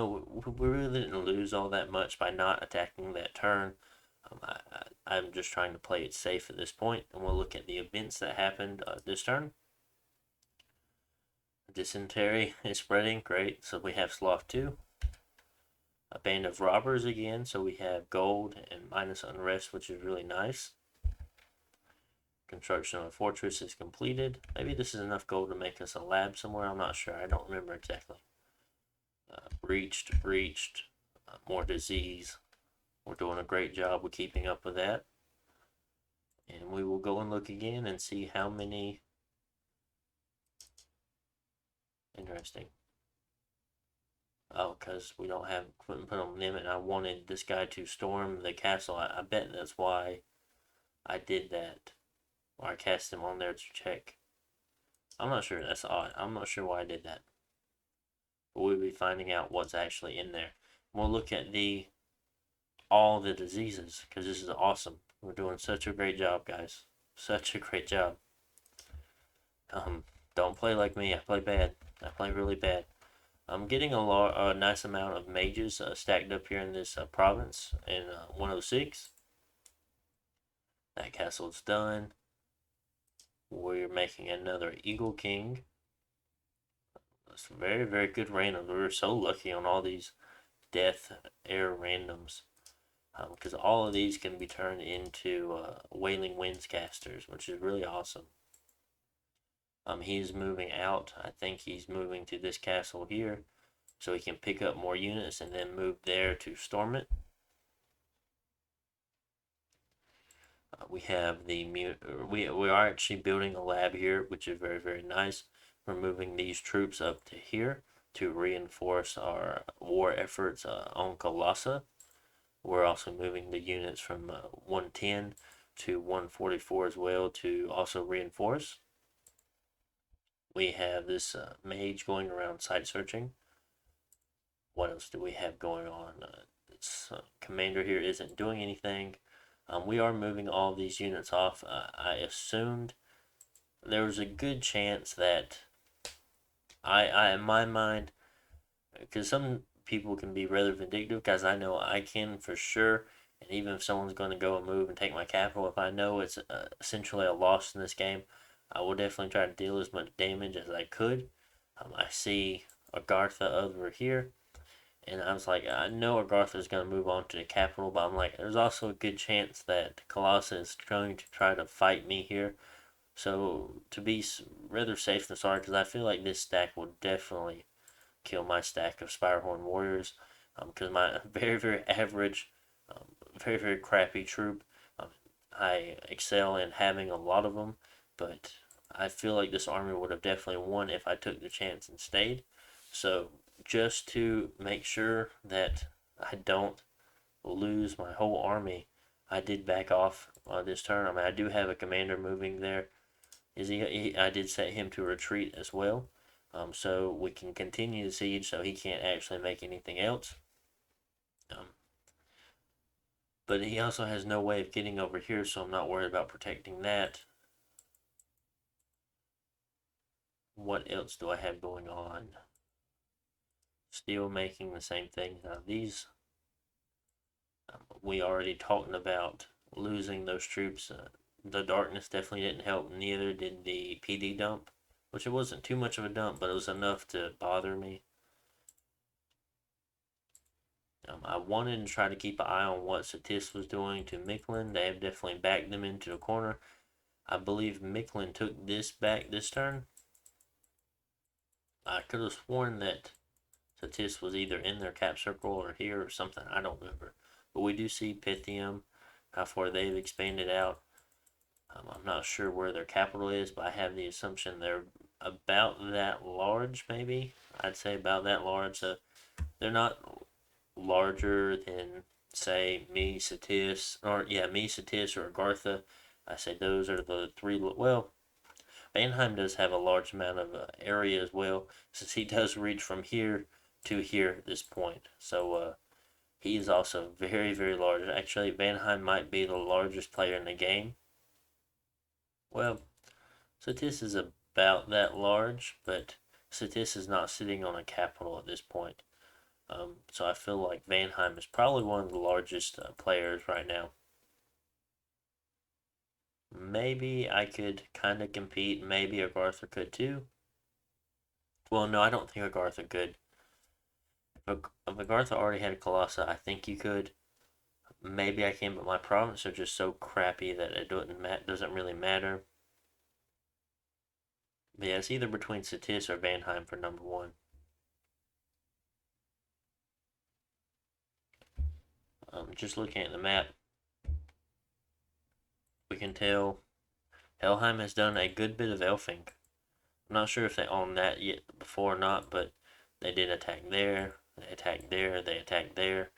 really didn't lose all that much by not attacking that turn. I'm just trying to play it safe at this point, and we'll look at the events that happened this turn. Dysentery is spreading, great. So we have Sloth 2. A band of robbers again, so we have gold and minus unrest, which is really nice. Construction of a fortress is completed. Maybe this is enough gold to make us a lab somewhere. I'm not sure. I don't remember exactly. Breached, more disease. We're doing a great job with keeping up with that. And we will go and look again and see how many. Interesting. Oh, because we don't have couldn't put on limit. I wanted this guy to storm the castle. I bet that's why I did that. Or I cast him on there to check. I'm not sure. That's odd. I'm not sure why I did that. But we'll be finding out what's actually in there. We'll look at all the diseases because this is awesome. We're doing such a great job, guys. Such a great job. Don't play like me. I play bad. I play really bad. I'm getting a nice amount of mages stacked up here in this province in 106. That castle's done. We're making another Eagle King. That's very, very good randoms. We were so lucky on all these death air randoms. Because all of these can be turned into Wailing Winds casters, which is really awesome. He's moving out. I think he's moving to this castle here, so he can pick up more units and then move there to storm it. We have we are actually building a lab here, which is very, very nice. We're moving these troops up to here to reinforce our war efforts on Colossa. We're also moving the units from 110 to 144 as well to also reinforce. We have this mage going around site searching. What else do we have going on? This commander here isn't doing anything. We are moving all these units off. I assumed there was a good chance that in my mind, because some people can be rather vindictive, because I know I can for sure. And even if someone's going to go and move and take my capital, if I know it's essentially a loss in this game, I will definitely try to deal as much damage as I could. I see Agartha over here, and I was like, I know Agartha is going to move on to the capital, but I'm like, there's also a good chance that Colossus is going to try to fight me here. So to be rather safe than sorry, because I feel like this stack will definitely kill my stack of Spirehorn Warriors, because my very, very average, very, very crappy troop, I excel in having a lot of them, but I feel like this army would have definitely won if I took the chance and stayed. So just to make sure that I don't lose my whole army, I did back off this turn. I mean, I do have a commander moving there. I did set him to retreat as well, so we can continue the siege. So he can't actually make anything else. But he also has no way of getting over here, so I'm not worried about protecting that. What else do I have going on? Still making the same thing. Now these, we already talked about losing those troops. The darkness definitely didn't help. Neither did the PD dump, which it wasn't too much of a dump, but it was enough to bother me. I wanted to try to keep an eye on what Satis was doing to Micklin. They have definitely backed them into the corner. I believe Micklin took this back this turn. I could have sworn that Satis was either in their cap circle or here or something. I don't remember. But we do see Pythium, how far they've expanded out. I'm not sure where their capital is, but I have the assumption they're about that large, maybe. I'd say about that large. So they're not larger than, say, me, Satis, or Satis or Agartha. I say those are the three. Well, Banheim does have a large amount of area as well, since he does reach from here to here at this point. So he is also very, very large. Actually, Banheim might be the largest player in the game. Well, Satis is about that large, but Satis is not sitting on a capital at this point. So I feel like Vanheim is probably one of the largest players right now. Maybe I could kind of compete. Maybe Agartha could too. Well, no, I don't think Agartha could. If Agartha already had a Colossa, I think you could. Maybe I can, but my provinces are just so crappy that it doesn't really matter. But yeah, it's either between Satis or Vanheim for number one. Just looking at the map, we can tell Helheim has done a good bit of elfing. I'm not sure if they own that yet before or not, but they did attack there, they attacked there, they attacked there.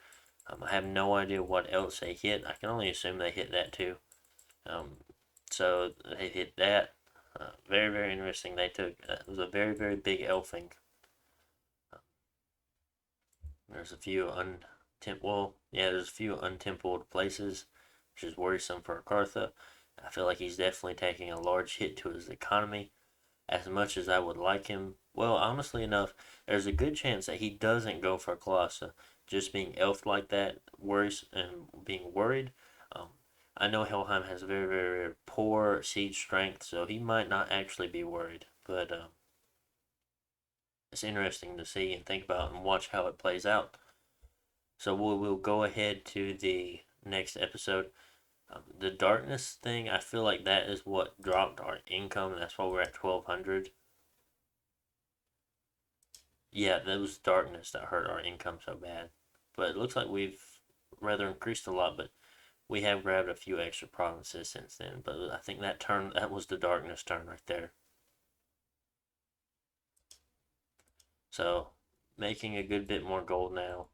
I have no idea what else they hit. I can only assume they hit that too. Um, so they hit that. Very, very interesting. They took, it was a very, very big elfing. There's a few there's a few untempled places, which is worrisome for Akartha. I feel like he's definitely taking a large hit to his economy. As much as I would like him, well, honestly enough, there's a good chance that he doesn't go for Colossa. Just being elfed like that worries and being worried. Um, I know Helheim has very, very, very poor siege strength, so he might not actually be worried. But it's interesting to see and think about and watch how it plays out. So we'll go ahead to the next episode. The darkness thing, I feel like that is what dropped our income. That's why we're at 1200. Yeah, that was darkness that hurt our income so bad. But it looks like we've rather increased a lot, but we have grabbed a few extra provinces since then. But I think that was the darkness turn right there. So making a good bit more gold now.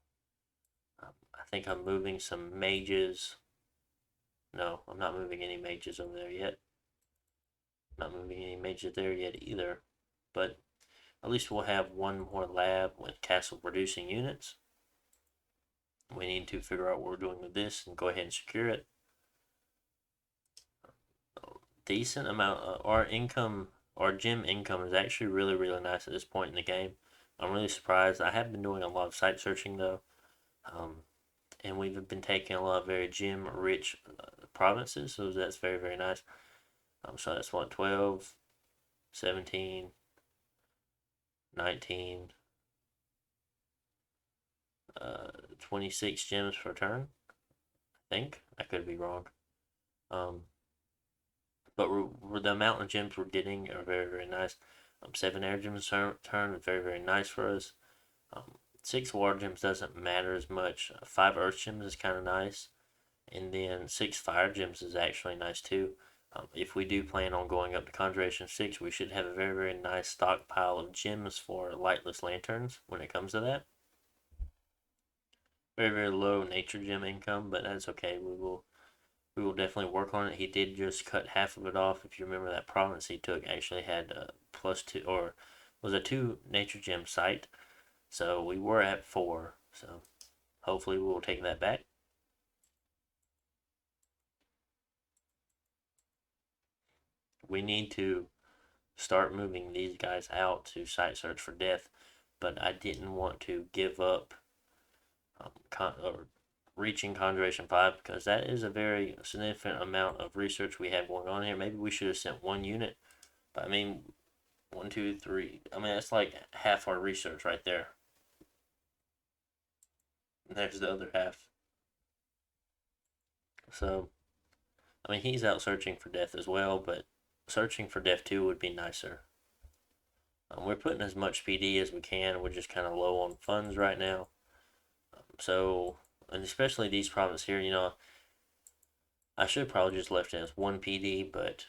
I think I'm moving some mages. No, I'm not moving any mages over there yet. Not moving any mages there yet either. But at least we'll have one more lab with castle producing units. We need to figure out what we're doing with this and go ahead and secure it. Decent amount of our income, our gem income is actually really, really nice at this point in the game. I'm really surprised. I have been doing a lot of site searching though, and we've been taking a lot of very gem rich provinces, so that's very, very nice. So that's what, 12, 17, 19, 26 gems per turn. I think I could be wrong. But the amount of gems we're getting are very, very nice. 7 air gems turn is very, very nice for us. 6 water gems doesn't matter as much. 5 earth gems is kind of nice. And then 6 fire gems is actually nice too. If we do plan on going up to Conjuration 6, we should have a very, very nice stockpile of gems for lightless lanterns when it comes to that. Very, very low nature gem income, but that's okay. We will definitely work on it. He did just cut half of it off. If you remember, that province he took actually had +2, or was a 2 nature gem site. So we were at 4. So hopefully we will take that back. We need to start moving these guys out to site search for death, but I didn't want to give up or reaching Conjuration 5 because that is a very significant amount of research we have going on here. Maybe we should have sent 1 unit, but I mean, 1, 2, 3. I mean, that's like half our research right there. And there's the other half. So, I mean, he's out searching for death as well, but searching for death too would be nicer. We're putting as much PD as we can. We're just kind of low on funds right now. So, and especially these provinces here, I should probably just left it as 1 PD, but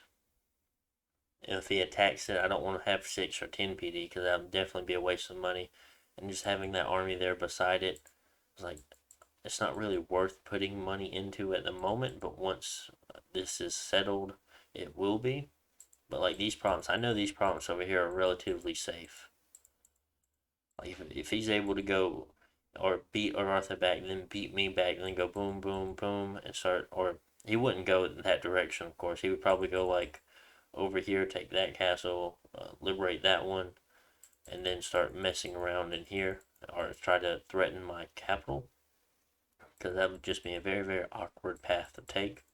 if he attacks it, I don't want to have 6 or 10 PD because that would definitely be a waste of money. And just having that army there beside it, it's not really worth putting money into at the moment, but once this is settled, it will be. But like these prompts, I know these prompts over here are relatively safe. Like if he's able to go or beat Arartha back, then beat me back, then go boom, boom, boom, and start, or he wouldn't go in that direction, of course. He would probably go like over here, take that castle, liberate that one, and then start messing around in here, or try to threaten my capital, because that would just be a very, very awkward path to take.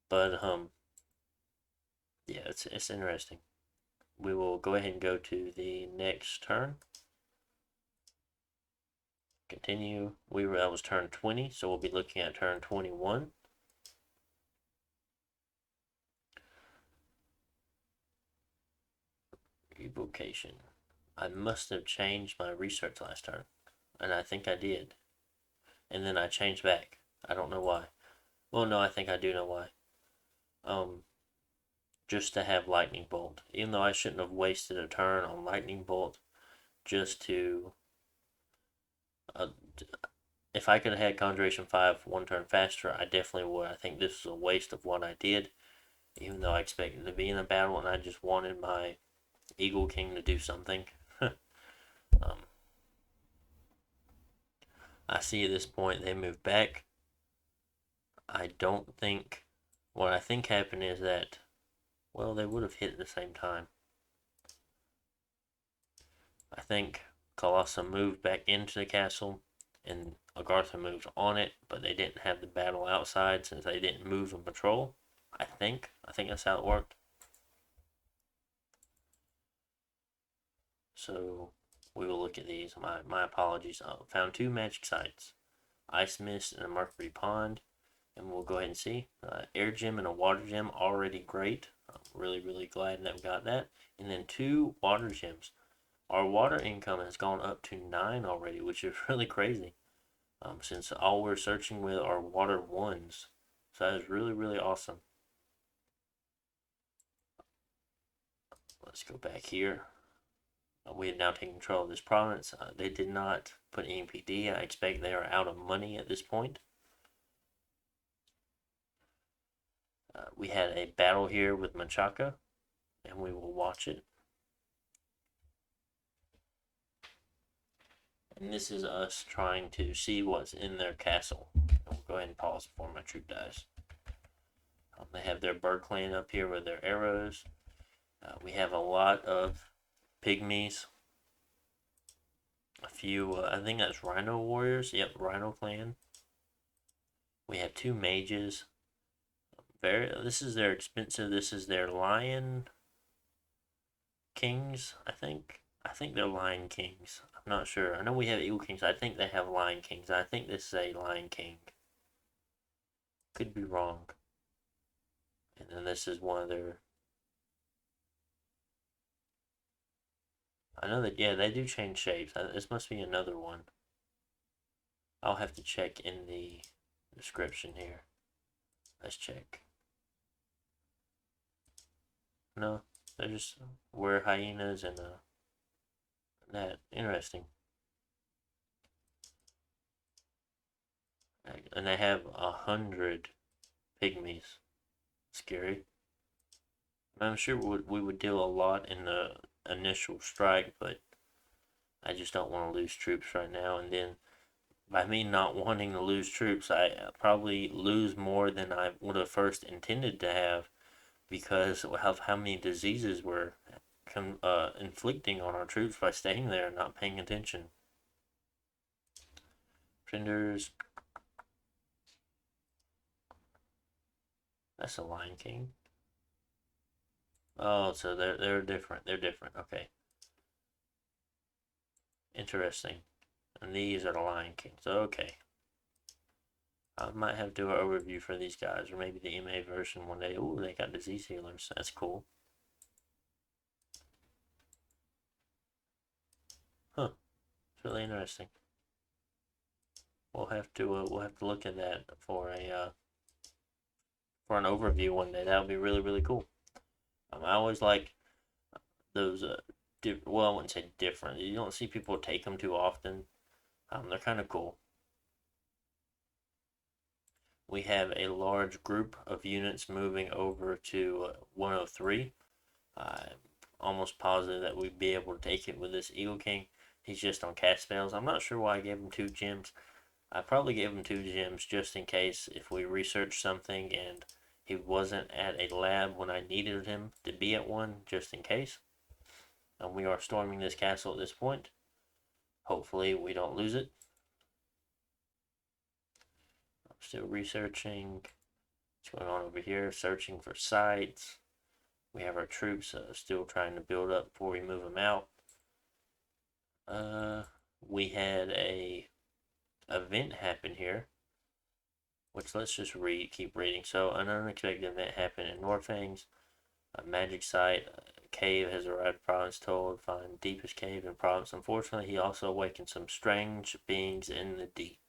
But yeah, it's interesting. We will go ahead and go to the next turn. Continue. That was turn 20, so we'll be looking at turn 21. Evocation. I must have changed my research last turn, and I think I did. And then I changed back. I don't know why. Well, no, I think I do know why. Just to have lightning bolt, even though I shouldn't have wasted a turn on lightning bolt, just to. If I could have had Conjuration 5 one turn faster, I definitely would. I think this was a waste of what I did, even though I expected to be in a battle and I just wanted my Eagle King to do something. I see at this point they move back. I don't think. What I think happened is that, well, they would have hit at the same time. I think Colossa moved back into the castle and Agartha moved on it, but they didn't have the battle outside since they didn't move and patrol. I think that's how it worked. So we will look at these. My apologies. Found 2 magic sites, Ice Mist and a Mercury Pond, and we'll go ahead and see. Air Gem and a Water Gem, already great. I'm really, really glad that we got that. And then 2 Water Gems. Our water income has gone up to 9 already, which is really crazy. Since all we're searching with are water ones. So that is really, really awesome. Let's go back here. We have now taken control of this province. They did not put NPD. I expect they are out of money at this point. We had a battle here with Menchaca, and we will watch it. And this is us trying to see what's in their castle. We'll go ahead and pause before my troop dies. They have their bird clan up here with their arrows. We have a lot of pygmies. A few, I think that's Rhino Warriors. Yep, Rhino clan. We have 2 mages. This is their expensive. This is their Lion Kings, I think. I think they're Lion Kings. I'm not sure. I know we have Eagle Kings. I think they have Lion Kings. I think this is a Lion King. Could be wrong. And then this is one of their. I know that, yeah, they do change shapes. This must be another one. I'll have to check in the description here. Let's check. No, they're just were hyenas and that. Interesting. And they have 100 pygmies. Scary. I'm sure we would deal a lot in the initial strike, but I just don't want to lose troops right now. And then by me not wanting to lose troops, I probably lose more than I would have first intended to have because of how many diseases we're inflicting on our troops by staying there and not paying attention. Printers. That's a Lion King. Oh, so they're different. They're different. Okay. Interesting. And these are the Lion Kings. Okay. I might have to do an overview for these guys, or maybe the MA version one day. Ooh, they got disease healers. That's cool. Huh. It's really interesting. We'll have to look at that for an overview one day. That would be really, really cool. I always like those. Well, I wouldn't say different. You don't see people take them too often. They're kind of cool. We have a large group of units moving over to 103. I'm almost positive that we'd be able to take it with this Eagle King. He's just on cast spells. I'm not sure why I gave him 2 gems. I probably gave him 2 gems just in case if we researched something and he wasn't at a lab when I needed him to be at one, just in case. And we are storming this castle at this point. Hopefully we don't lose it. I'm still researching. What's going on over here? Searching for sites. We have our troops still trying to build up before we move them out. We had a event happen here, which let's just keep reading. So an unexpected event happened in Norfangs. A magic site, a cave has arrived. Province told find deepest cave in province. Unfortunately, he also awakened some strange beings in the deep,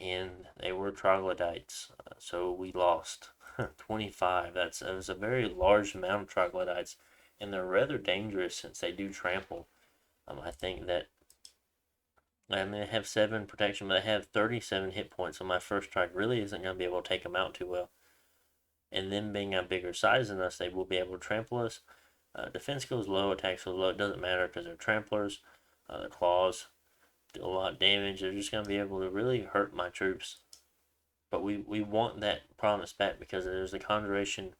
and they were troglodytes. So we lost 25. That was a very large amount of troglodytes, and they're rather dangerous since they do trample. I think that I mean, they have 7 protection, but they have 37 hit points, so my first strike really isn't going to be able to take them out too well. And them being a bigger size than us, they will be able to trample us. Defense goes low, attack goes low. It doesn't matter because they're tramplers. Their claws do a lot of damage. They're just going to be able to really hurt my troops. But we want that promise back because there's a conjuration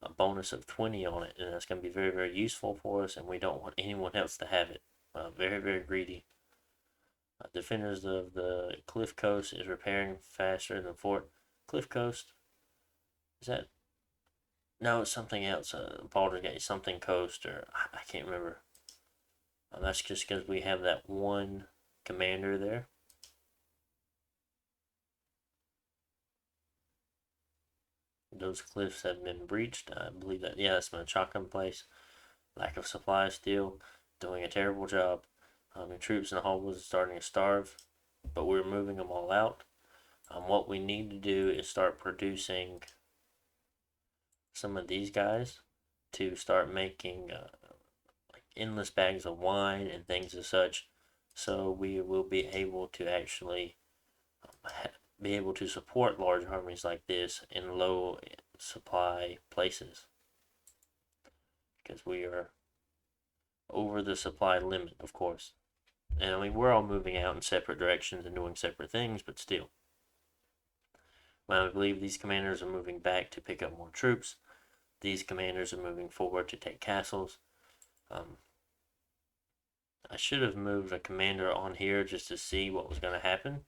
a bonus of 20 on it, and that's going to be very, very useful for us, and we don't want anyone else to have it. Very, very greedy. Defenders of the Cliff Coast is repairing faster than Fort Cliff Coast. Is that? No, it's something else. Baldergate, something Coast, or I can't remember. That's just because we have that one commander there. Those cliffs have been breached. I believe that, yeah, that's Menchaca place. Lack of supplies still, doing a terrible job. Your troops in the hovels are starting to starve, but we're moving them all out. What we need to do is start producing some of these guys to start making like endless bags of wine and things as such, so we will be able to actually be able to support large armies like this in low supply places, because we are over the supply limit, of course. And I mean, we're all moving out in separate directions and doing separate things, but still. Well, I believe these commanders are moving back to pick up more troops. These commanders are moving forward to take castles. I should have moved a commander on here just to see what was going to happen.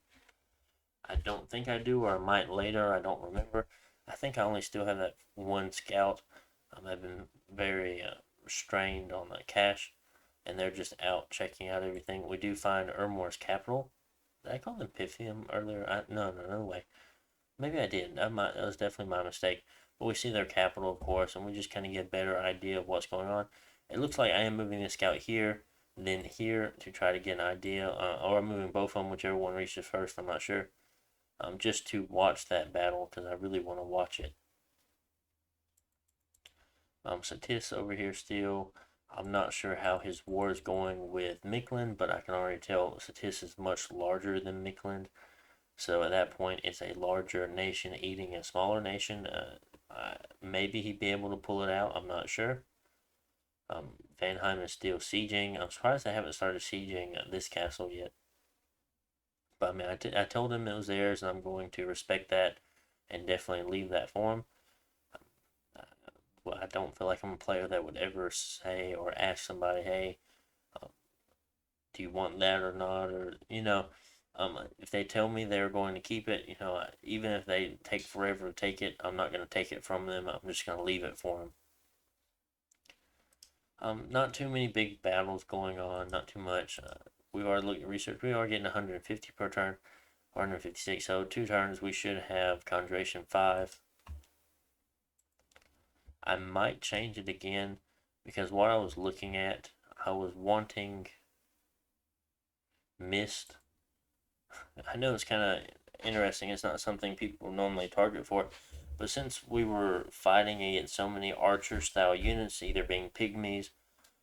I don't think I do, or I might later. I don't remember. I think I only still have that one scout. I've been very restrained on the cash, and they're just out checking out everything. We do find Ermor's capital. Did I call them Pythium earlier? No way. Maybe I did. That was definitely my mistake. But we see their capital, of course, and we just kind of get a better idea of what's going on. It looks like I am moving the scout here, then here to try to get an idea, or I'm moving both of them, whichever one reaches first. I'm not sure. Just to watch that battle because I really want to watch it. Satis over here still. I'm not sure how his war is going with Mikland, but I can already tell Satis is much larger than Mikland. So at that point, it's a larger nation eating a smaller nation. Maybe he'd be able to pull it out. I'm not sure. Vanheim is still sieging. I'm surprised they haven't started sieging this castle yet. But I mean, I told him it was theirs, and I'm going to respect that and definitely leave that for him. Well, I don't feel like I'm a player that would ever say or ask somebody, hey, do you want that or not? Or, if they tell me they're going to keep it, even if they take forever to take it, I'm not going to take it from them. I'm just going to leave it for them. Not too many big battles going on, not too much. We are looking at research. We are getting 150 per turn, 156. So 2 turns, we should have Conjuration 5. I might change it again because what I was looking at, I was wanting Mist. I know it's kind of interesting. It's not something people normally target for. But since we were fighting against so many archer style units, either being pygmies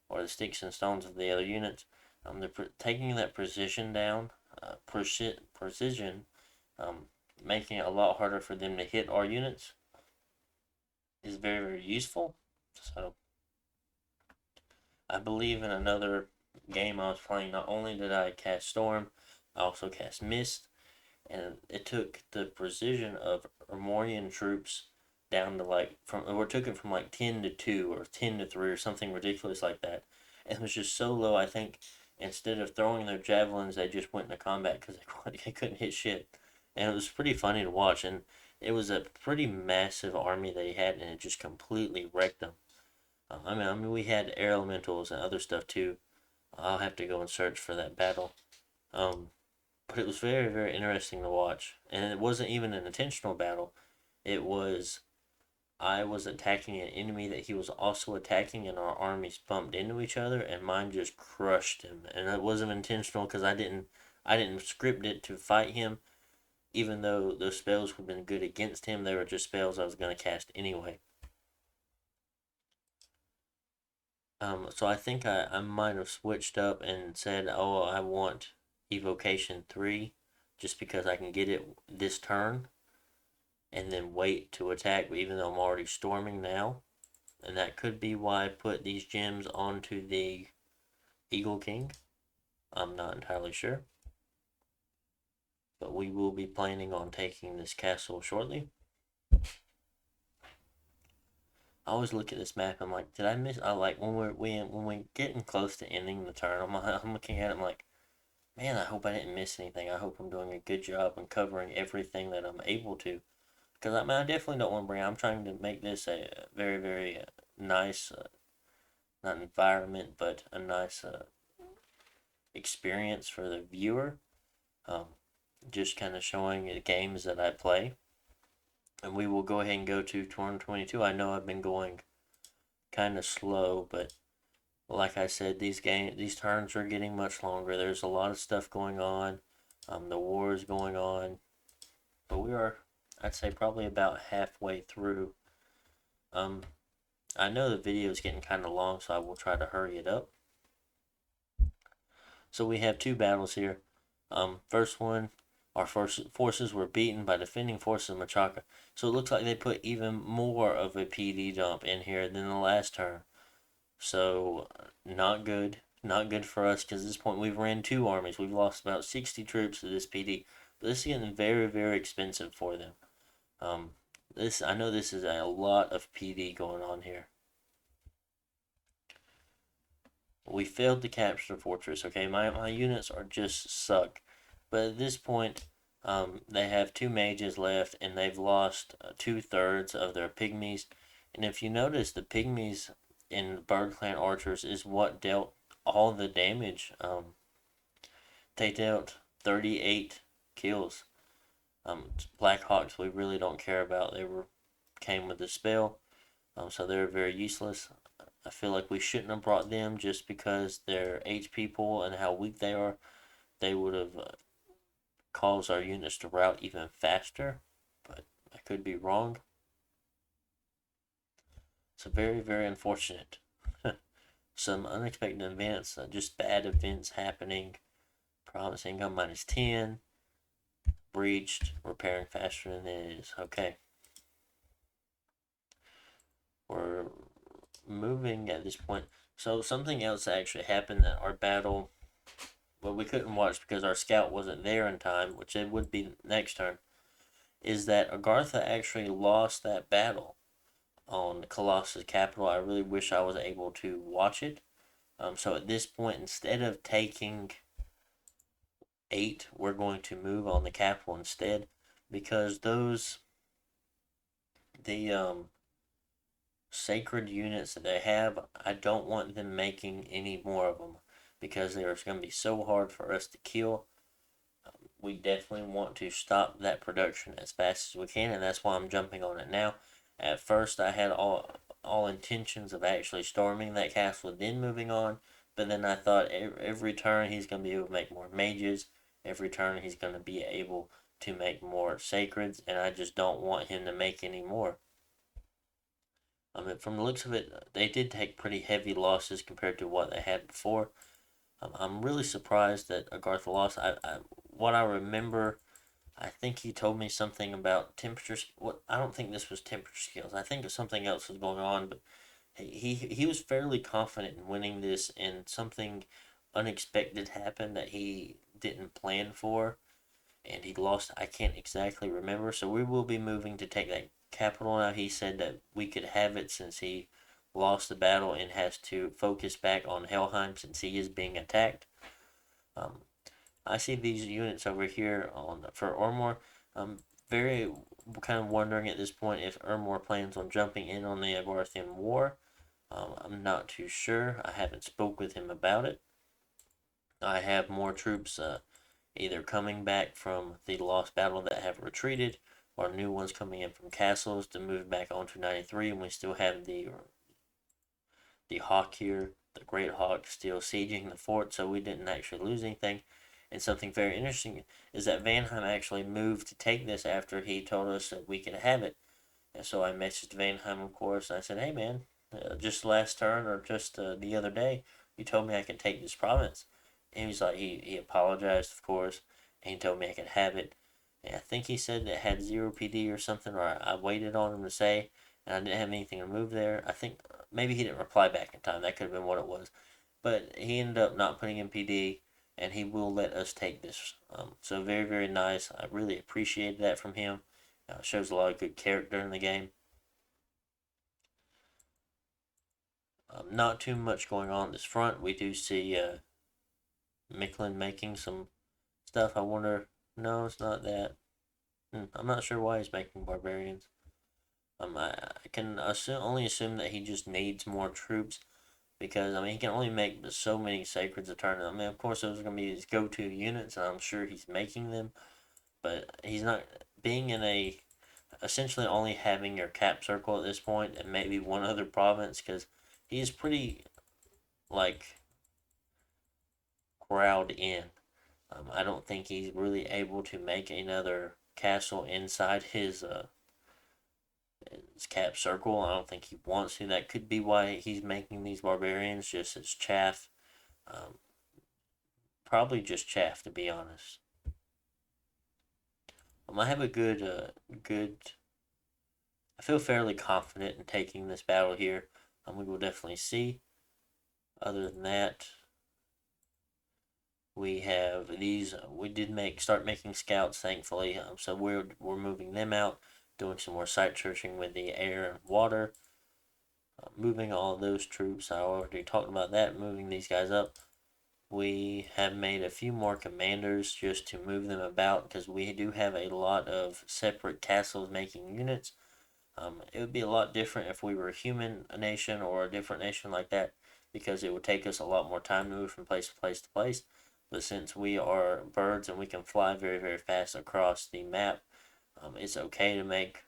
or the sticks and stones of the other units, they're taking that precision down, precision, making it a lot harder for them to hit our units is very, very useful. So I believe in another game I was playing, not only did I cast Storm, I also cast Mist, and it took the precision of Armorian troops down to like from or took it from like 10 to 2 or 10 to 3 or something ridiculous like that. And it was just so low. I think instead of throwing their javelins, they just went into combat because they couldn't hit shit. And it was pretty funny to watch. And it was a pretty massive army they had, and it just completely wrecked them. I mean, we had air elementals and other stuff too. I'll have to go and search for that battle. Um, but it was very, very interesting to watch. And it wasn't even an intentional battle. It was I was attacking an enemy that he was also attacking, and our armies bumped into each other, and mine just crushed him. And it wasn't intentional because I didn't script it to fight him. Even though those spells would have been good against him, they were just spells I was going to cast anyway. So I think I might have switched up and said, oh, I want Evocation 3 just because I can get it this turn and then wait to attack, even though I'm already storming now. And that could be why I put these gems onto the Eagle King. I'm not entirely sure. But we will be planning on taking this castle shortly. I always look at this map. I'm like, did I miss? I like when we're getting close to ending the turn. I'm looking at it. I'm like, man, I hope I didn't miss anything. I hope I'm doing a good job and covering everything that I'm able to. Because I mean, I definitely don't want to bring. I'm trying to make this a very, very nice, not environment, but a nice experience for the viewer. Um, just kind of showing the games that I play. And we will go ahead and go to 2022. I know I've been going kind of slow, but like I said, these turns are getting much longer. There's a lot of stuff going on. The war is going on, but we are, I'd say, probably about halfway through. Um, I know the video is getting kind of long, so I will try to hurry it up. So we have two battles here. First one, our forces were beaten by defending forces of Machaca. So it looks like they put even more of a PD dump in here than the last turn. So not good. Not good for us because at this point we've ran two armies. We've lost about 60 troops to this PD. But this is getting very, very expensive for them. Um, I know this is a lot of PD going on here. We failed to capture the fortress. Okay, my units are just suck. But at this point, they have two mages left, and they've lost 2/3 of their pygmies. And if you notice, the pygmies in Bird Clan archers is what dealt all the damage. They dealt 38 kills. Black Hawks we really don't care about. Came with the spell, so they're very useless. I feel like we shouldn't have brought them just because they're HP pool and how weak they are. They would have caused our units to rout even faster, but I could be wrong. So very, very unfortunate. Some unexpected events, just bad events happening. Promise income -10. Breached, repairing faster than it is. Okay. We're moving at this point. So something else actually happened that our battle, well, we couldn't watch because our scout wasn't there in time, which it would be next turn, is that Agartha actually lost that battle on Colossus Capital. I really wish I was able to watch it. So at this point, instead of taking 8, we're going to move on the capital instead because the sacred units that they have, I don't want them making any more of them because they're going to be so hard for us to kill. We definitely want to stop that production as fast as we can, and that's why I'm jumping on it now. At first, I had all intentions of actually storming that castle, then moving on. But then I thought every turn he's going to be able to make more mages. Every turn he's going to be able to make more sacreds, and I just don't want him to make any more. I mean, from the looks of it, they did take pretty heavy losses compared to what they had before. I'm really surprised that Agartha lost. What I remember, I think he told me something about temperature. What I don't think this was temperature skills. I think something else was going on, but he was fairly confident in winning this, and something unexpected happened that he didn't plan for, and he lost. I can't exactly remember. So we will be moving to take that capital now. He said that we could have it since he lost the battle and has to focus back on Helheim since he is being attacked. Um, I see these units over here on for Ormor. I'm very kind of wondering at this point if Ermor plans on jumping in on the Abarthian War. I'm not too sure. I haven't spoke with him about it. I have more troops either coming back from the lost battle that have retreated, or new ones coming in from castles to move back onto 93, and we still have the Hawk here, the Great Hawk, still sieging the fort, so we didn't actually lose anything. And something very interesting is that Vanheim actually moved to take this after he told us that we could have it. And so I messaged Vanheim, of course, and I said, "Hey, man, just last turn or just the other day, you told me I could take this province." And he was like, he apologized, of course, and he told me I could have it. And I think he said it had 0 PD or something, or I waited on him to say, and I didn't have anything to move there. I think maybe he didn't reply back in time. That could have been what it was. But he ended up not putting in PD, and he will let us take this. So very, very nice. I really appreciated that from him. Shows a lot of good character in the game. Not too much going on this front. We do see Micklin making some stuff. I wonder. No, it's not that. I'm not sure why he's making barbarians. I can only assume that he just needs more troops because I mean he can only make so many sacreds a turn. I mean, of course, those are going to be his go-to units, and I'm sure he's making them. But he's not being in a essentially only having your cap circle at this point and maybe one other province because he's pretty like crowd in. I don't think he's really able to make another castle inside his cap circle. I don't think he wants to. That could be why he's making these barbarians just as chaff. Um, Probably just chaff, to be honest. I have a good. I feel fairly confident in taking this battle here. We will definitely see. Other than that, we have these. We did start making scouts, thankfully. So we're moving them out, doing some more site searching with the air and water. Moving all of those troops. I already talked about that. Moving these guys up. We have made a few more commanders just to move them about because we do have a lot of separate castles making units. It would be a lot different if we were a human nation or a different nation like that because it would take us a lot more time to move from place to place to place. But since we are birds and we can fly very, very fast across the map, it's okay to make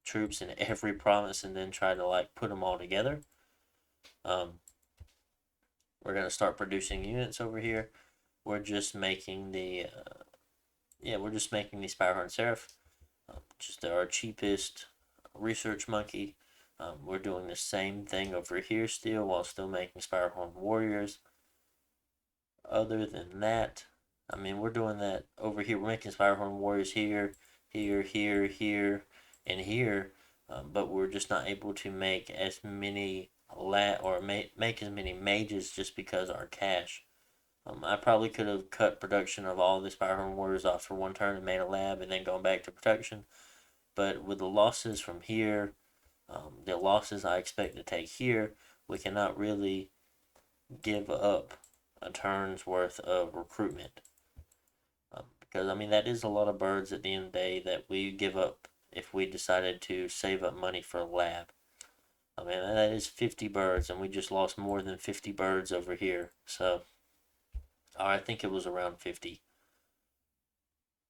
troops in every province and then try to like put them all together. Um, we're gonna start producing units over here. We're just making we're just making the Spirehorn Seraph, just our cheapest research monkey. We're doing the same thing over here still while still making Spirehorn Warriors. Other than that, I mean, we're doing that over here. We're making Spirehorn Warriors here, here, and here. But we're just not able to make as many make as many mages just because our cash. I probably could have cut production of all the Spirehorn Warriors off for one turn and made a lab and then gone back to production. But with the losses from here, the losses I expect to take here, we cannot really give up a turn's worth of recruitment. Because, I mean, that is a lot of birds at the end of the day that we give up if we decided to save up money for a lab. I mean, that is 50 birds, and we just lost more than 50 birds over here. So, I think it was around 50.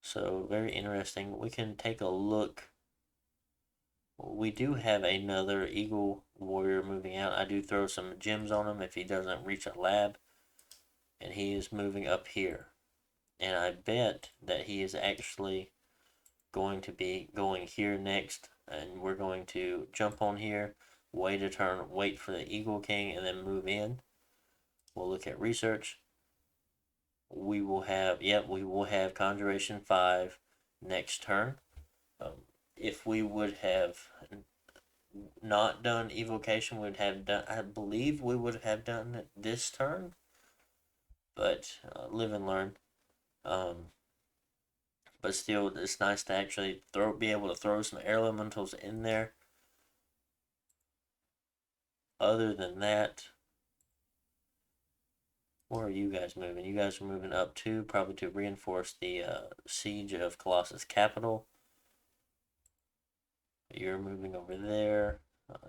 So, very interesting. We can take a look. We do have another Eagle Warrior moving out. I do throw some gems on him if he doesn't reach a lab. And he is moving up here. And I bet that he is actually going to be going here next. And we're going to jump on here, wait a turn, wait for the Eagle King, and then move in. We'll look at research. We will have Conjuration 5 next turn. If we would have not done evocation, would have done. I believe we would have done it this turn, but live and learn. Um, but still, it's nice to actually be able to throw some air elementals in there. Other than that, where are you guys moving? You guys are moving up too, probably to reinforce the siege of Colossus capital. You're moving over there.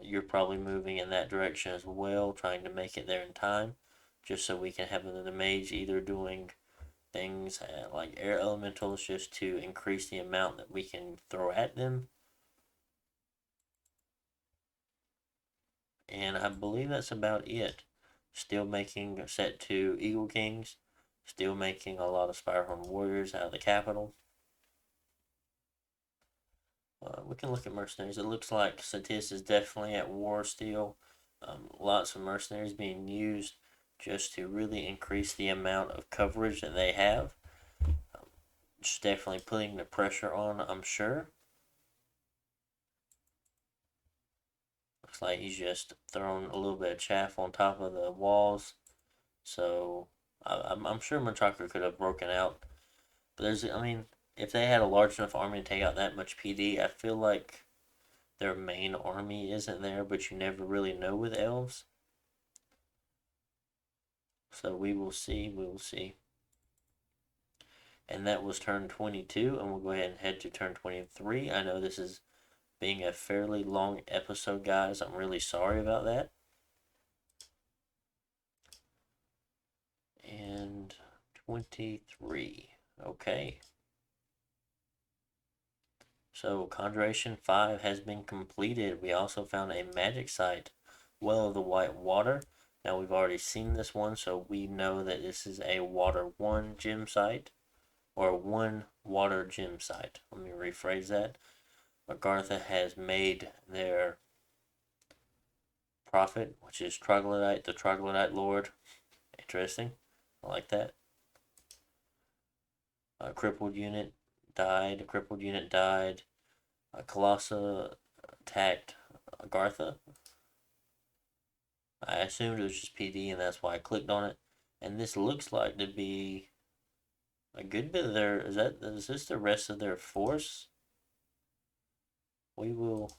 You're probably moving in that direction as well, trying to make it there in time, just so we can have another mage either doing things like air elementals just to increase the amount that we can throw at them. And I believe that's about it. Still making set to Eagle Kings, still making a lot of Spirehorn Warriors out of the capital. We can look at mercenaries. It looks like Satis is definitely at war still. Lots of mercenaries being used just to really increase the amount of coverage that they have. Just definitely putting the pressure on, I'm sure. Looks like he's just throwing a little bit of chaff on top of the walls. So I'm sure Machaker could have broken out. But I mean, if they had a large enough army to take out that much PD, I feel like their main army isn't there, but you never really know with elves. So we will see. We will see. And that was turn 22, and we'll go ahead and head to turn 23. I know this is being a fairly long episode, guys. I'm really sorry about that. And 23. Okay. So Conjuration 5 has been completed. We also found a magic site, Well of the White Water. Now we've already seen this one, so we know that this is a Water 1 gem site, or 1 water gem site. Let me rephrase that. Agartha has made their prophet, which is Troglodyte, the Troglodyte Lord. Interesting. I like that. A crippled unit died. A crippled unit died. Colossa attacked Agartha. I assumed it was just PD, and that's why I clicked on it. And this looks like to be a good bit of their. Is this the rest of their force? We will.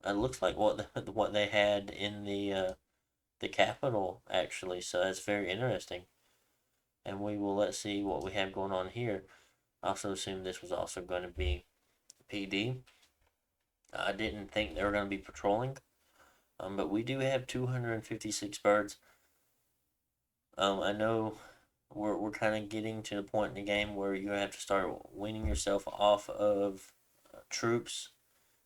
It looks like what they had in the capital actually. So that's very interesting. And we will let's see what we have going on here. I also assumed this was also going to be PD. I didn't think they were going to be patrolling. But we do have 256 birds. I know we're kind of getting to the point in the game where you have to start weaning yourself off of troops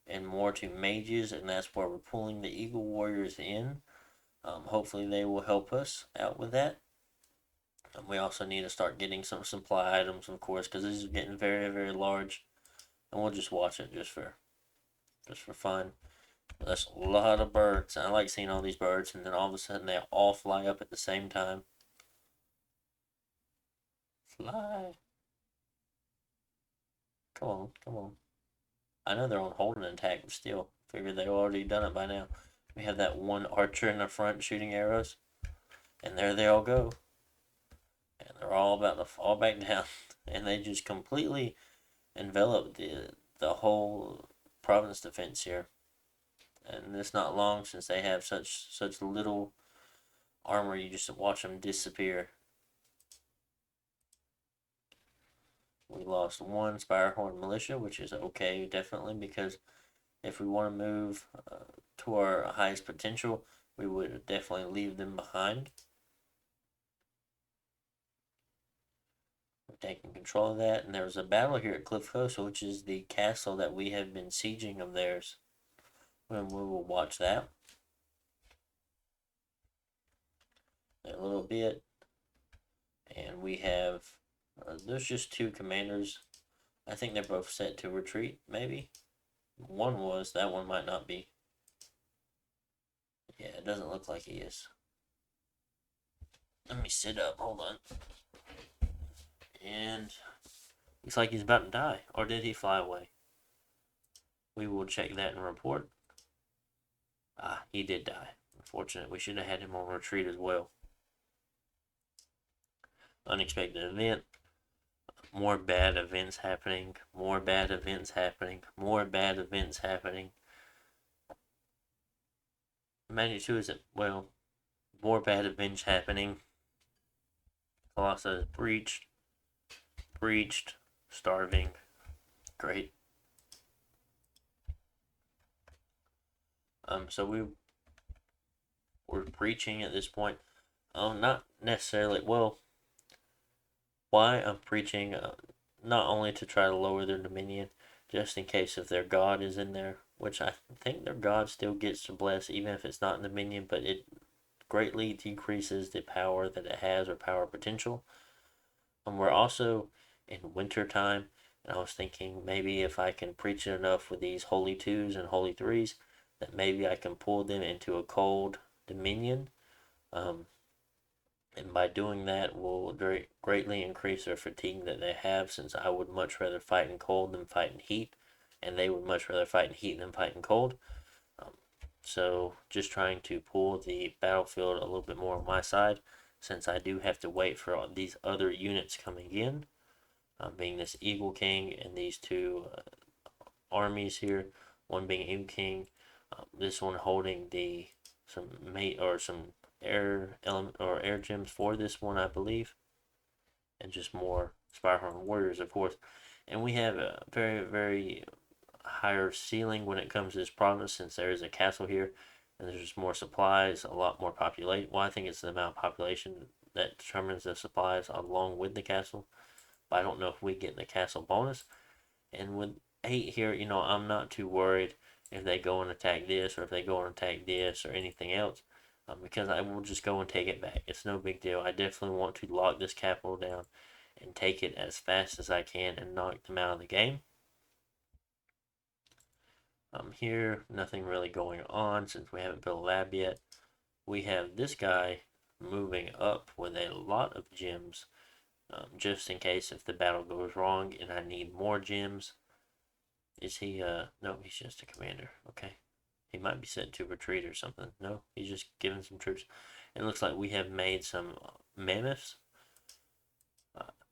and more to mages, and that's where we're pulling the Eagle Warriors in. Hopefully, they will help us out with that. We also need to start getting some supply items, of course, because this is getting very, very large, and we'll just watch it just for fun. That's a lot of birds. I like seeing all these birds, and then all of a sudden they all fly up at the same time. Fly. Come on, come on. I know they're on hold and attack, but still, figured they already done it by now. We have that one archer in the front shooting arrows, and there they all go. And they're all about to fall back down, and they just completely envelop the whole province defense here. And it's not long since they have such little armor. You just watch them disappear. We lost one Spirehorn Militia, which is okay, definitely, because if we want to move to our highest potential, we would definitely leave them behind. We're taking control of that, and there was a battle here at Cliff Coast, which is the castle that we have been sieging of theirs. And we will watch that in a little bit. And we have, there's just two commanders. I think they're both set to retreat, maybe. One was, that one might not be. Yeah, it doesn't look like he is. Let me sit up, hold on. And looks like he's about to die. Or did he fly away? We will check that and report. Ah, he did die. Unfortunate. We should have had him on retreat as well. Unexpected event. More bad events happening. More bad events happening. More bad events happening. Magic 2 is, well, more bad events happening. Colossus breached. Breached. Starving. Great. So we're breaching at this point. Not necessarily. Well, why I'm preaching, not only to try to lower their dominion, just in case if their god is in there, which I think their god still gets to bless even if it's not in dominion, but it greatly decreases the power that it has or power potential. We're also in winter time, and I was thinking maybe if I can preach it enough with these holy twos and holy threes, that maybe I can pull them into a cold dominion. And by doing that will greatly increase their fatigue that they have, since I would much rather fight in cold than fight in heat, and they would much rather fight in heat than fight in cold. Um, so just trying to pull the battlefield a little bit more on my side, since I do have to wait for all these other units coming in, being this Eagle King and these two armies here, one being Eagle King, this one holding the some mate or some air element or air gems for this one, I believe, and just more Spirehorn warriors, of course. And we have a very, very higher ceiling when it comes to this province, since there is a castle here, and there's just more supplies, a lot more population. Well, I think it's the amount of population that determines the supplies along with the castle. But I don't know if we get the castle bonus. And with 8 here, I'm not too worried if they go and attack this or if they go and attack this or anything else, because I will just go and take it back. It's no big deal. I definitely want to lock this capital down and take it as fast as I can and knock them out of the game. Here, nothing really going on since we haven't built a lab yet. We have this guy moving up with a lot of gems, just in case if the battle goes wrong and I need more gems. Is he, no, he's just a commander. Okay. He might be set to retreat or something. No, he's just giving some troops. It looks like we have made some mammoths.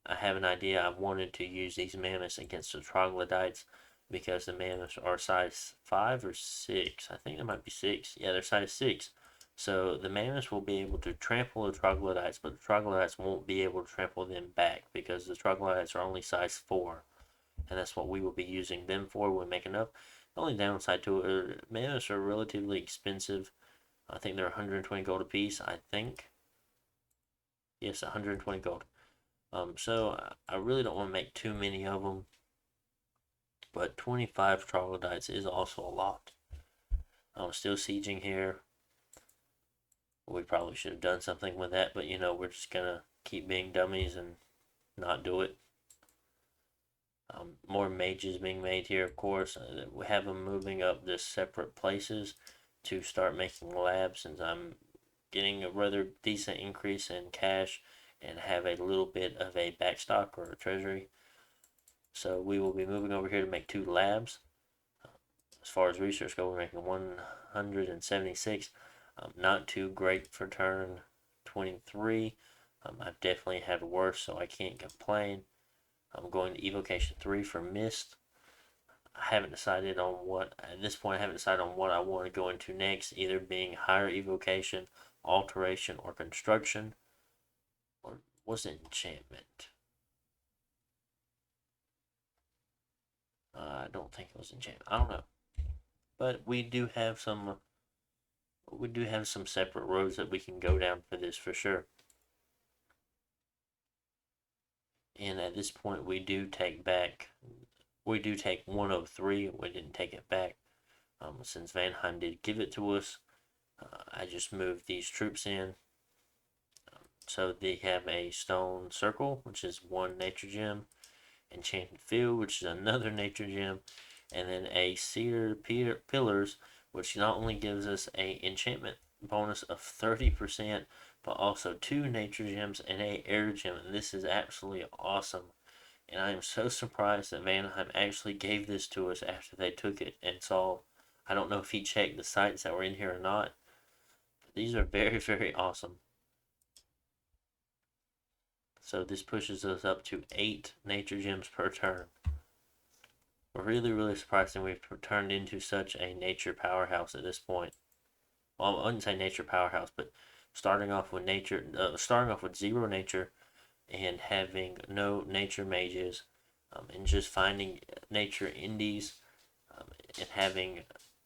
I have an idea. I wanted to use these mammoths against the troglodytes because the mammoths are size 5 or 6. I think they might be 6. Yeah, they're size 6. So the mammoths will be able to trample the troglodytes, but the troglodytes won't be able to trample them back because the troglodytes are only size 4. And that's what we will be using them for when making up. The only downside to it are mammoths are relatively expensive. I think they're 120 gold a piece. I think. Yes, 120 gold. So I really don't want to make too many of them, but 25 troglodytes is also a lot. I'm still sieging here. We probably should have done something with that, but we're just gonna keep being dummies and not do it. More mages being made here, of course. We have them moving up this separate places to start making labs, since I'm getting a rather decent increase in cash and have a little bit of a backstock or a treasury. So we will be moving over here to make 2 labs. As far as research goes, we're making 176. Not too great for turn 23. I've definitely had worse, so I can't complain. I'm going to Evocation 3 for Mist. I haven't decided on what, at this point, I haven't decided on what I want to go into next, either being higher evocation, alteration, or construction. Or was it enchantment? I don't think it was enchantment. I don't know. But we do have some separate roads that we can go down for this for sure. And at this point we do take 103. We didn't take it back. Since Vanheim did give it to us, I just moved these troops in. So they have a stone circle, which is 1 nature gem, enchanted field, which is another nature gem, and then a cedar pillars, which not only gives us a enchantment bonus of 30%, but also 2 nature gems and a air gem. And this is absolutely awesome. And I am so surprised that Vanheim actually gave this to us after they took it and saw I don't know if he checked the sites that were in here or not. But these are very, very awesome. So this pushes us up to 8 nature gems per turn. We're really, really surprised that we've turned into such a nature powerhouse at this point. Well, I wouldn't say nature powerhouse, but starting off with starting off with 0 nature and having no nature mages, and just finding nature indies, and having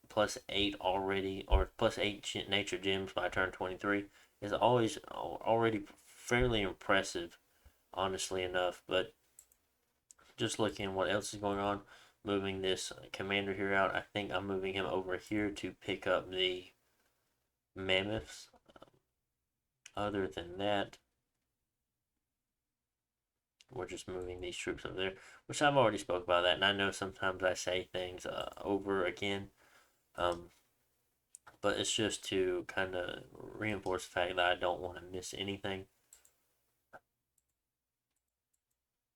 +8 already, or +8 nature gems by turn 23 is always already fairly impressive, honestly enough. But just looking at what else is going on, moving this commander here out, I think I'm moving him over here to pick up the mammoths. Other than that, we're just moving these troops over there, which I've already spoke about that, and I know sometimes I say things over again, um, but it's just to kind of reinforce the fact that I don't want to miss anything.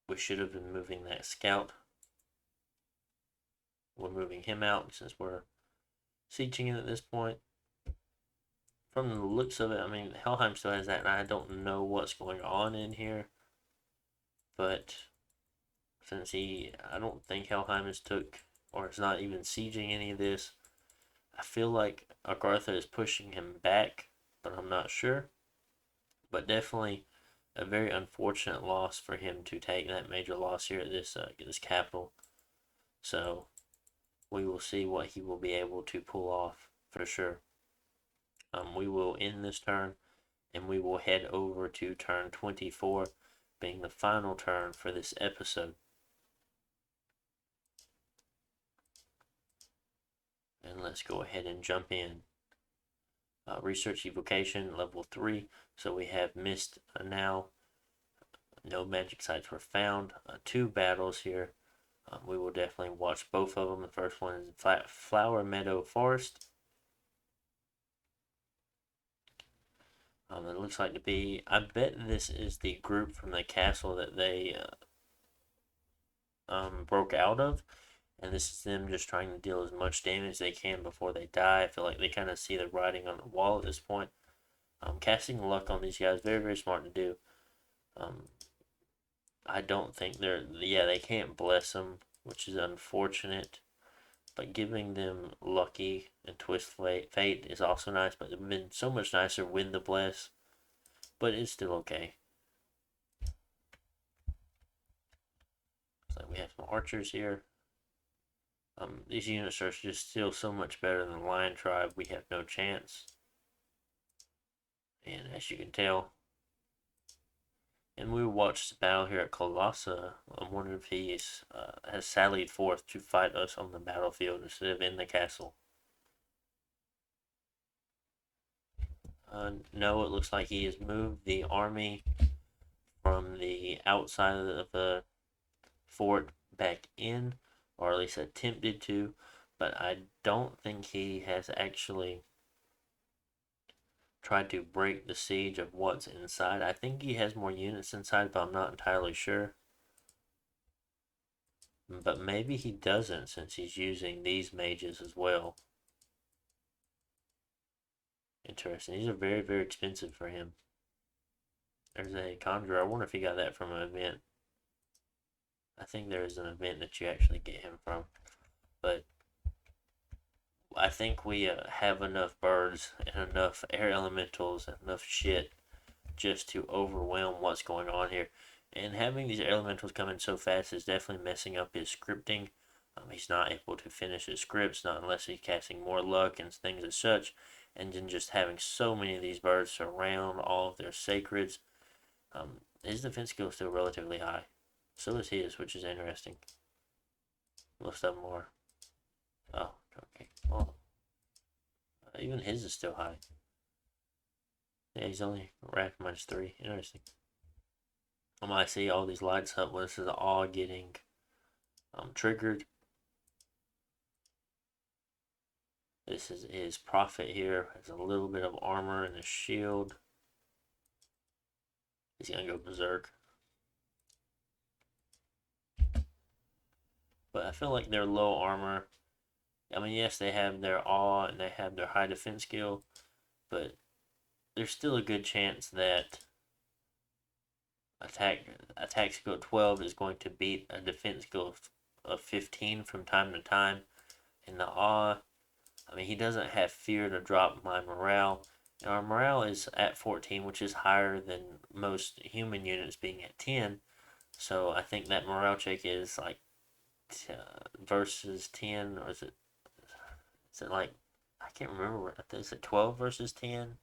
We should have been moving that scout. We're moving him out since we're sieging it at this point. From the looks of it, I mean, Helheim still has that, and I don't know what's going on in here, but since I don't think Helheim is took, or is not even sieging any of this. I feel like Agartha is pushing him back, but I'm not sure. But definitely a very unfortunate loss for him to take that major loss here at this capital. So we will see what he will be able to pull off for sure. We will end this turn, and we will head over to turn 24, being the final turn for this episode. And let's go ahead and jump in. Research evocation level 3. So we have missed now. No magic sites were found. 2 battles here. We will definitely watch both of them. The first one is Flower Meadow Forest. It looks like to be. I bet this is the group from the castle that they broke out of, and this is them just trying to deal as much damage as they can before they die. I feel like they kind of see the writing on the wall at this point. Casting luck on these guys, very, very smart to do. I don't think they can't bless them, which is unfortunate. But giving them lucky and twist fate is also nice, but it would have been so much nicer with the bless. But it's still okay. So we have some archers here. These units are just still so much better than the Lion Tribe. We have no chance. And as you can tell, and we watched the battle here at Colossa. I'm wondering if he has sallied forth to fight us on the battlefield instead of in the castle. No, it looks like he has moved the army from the outside of the fort back in, or at least attempted to, but I don't think he has actually tried to break the siege of what's inside. I think he has more units inside, but I'm not entirely sure. But maybe he doesn't, since he's using these mages as well. Interesting. These are very, very expensive for him. There's a conjurer. I wonder if he got that from an event. I think there is an event that you actually get him from. But I think we have enough birds and enough air elementals and enough shit just to overwhelm what's going on here. And having these elementals come in so fast is definitely messing up his scripting. He's not able to finish his scripts, not unless he's casting more luck and things as such. And then just having so many of these birds surround all of their sacreds. His defense skill is still relatively high. So is his, which is interesting. Most of them are. Oh, okay. Well, even his is still high. Yeah, he's only rack -3. Interesting. I see all these lights up. Well, this is all getting triggered. This is his prophet here. Has a little bit of armor and a shield. He's gonna go berserk. But I feel like their low armor I mean, yes, they have their awe and they have their high defense skill, but there's still a good chance that attack skill 12 is going to beat a defense skill of 15 from time to time. And the awe, I mean, he doesn't have fear to drop my morale. And our morale is at 14, which is higher than most human units being at 10. So I think that morale check is like versus 10, or is it like, I can't remember. I think it's 12 versus 10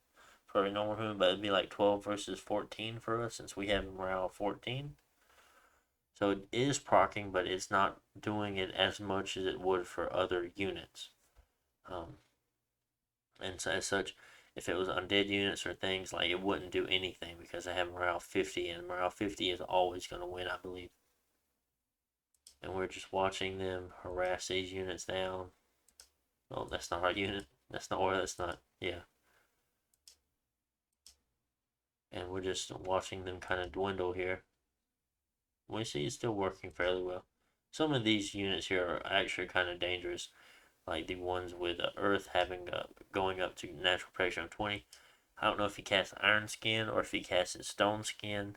for a normal human, but it'd be like 12 versus 14 for us since we have a morale of 14. So it is proccing, but it's not doing it as much as it would for other units. Um, and so as such, if it was undead units or things, like it wouldn't do anything because I have morale 50, and morale 50 is always going to win, I believe. And we're just watching them harass these units down. Oh, that's not our unit. That's not, or that's not, yeah. And we're just watching them kind of dwindle here. We see it's still working fairly well. Some of these units here are actually kind of dangerous, like the ones with Earth having going up to natural protection of 20. I don't know if he casts Iron Skin or if he casts Stone Skin.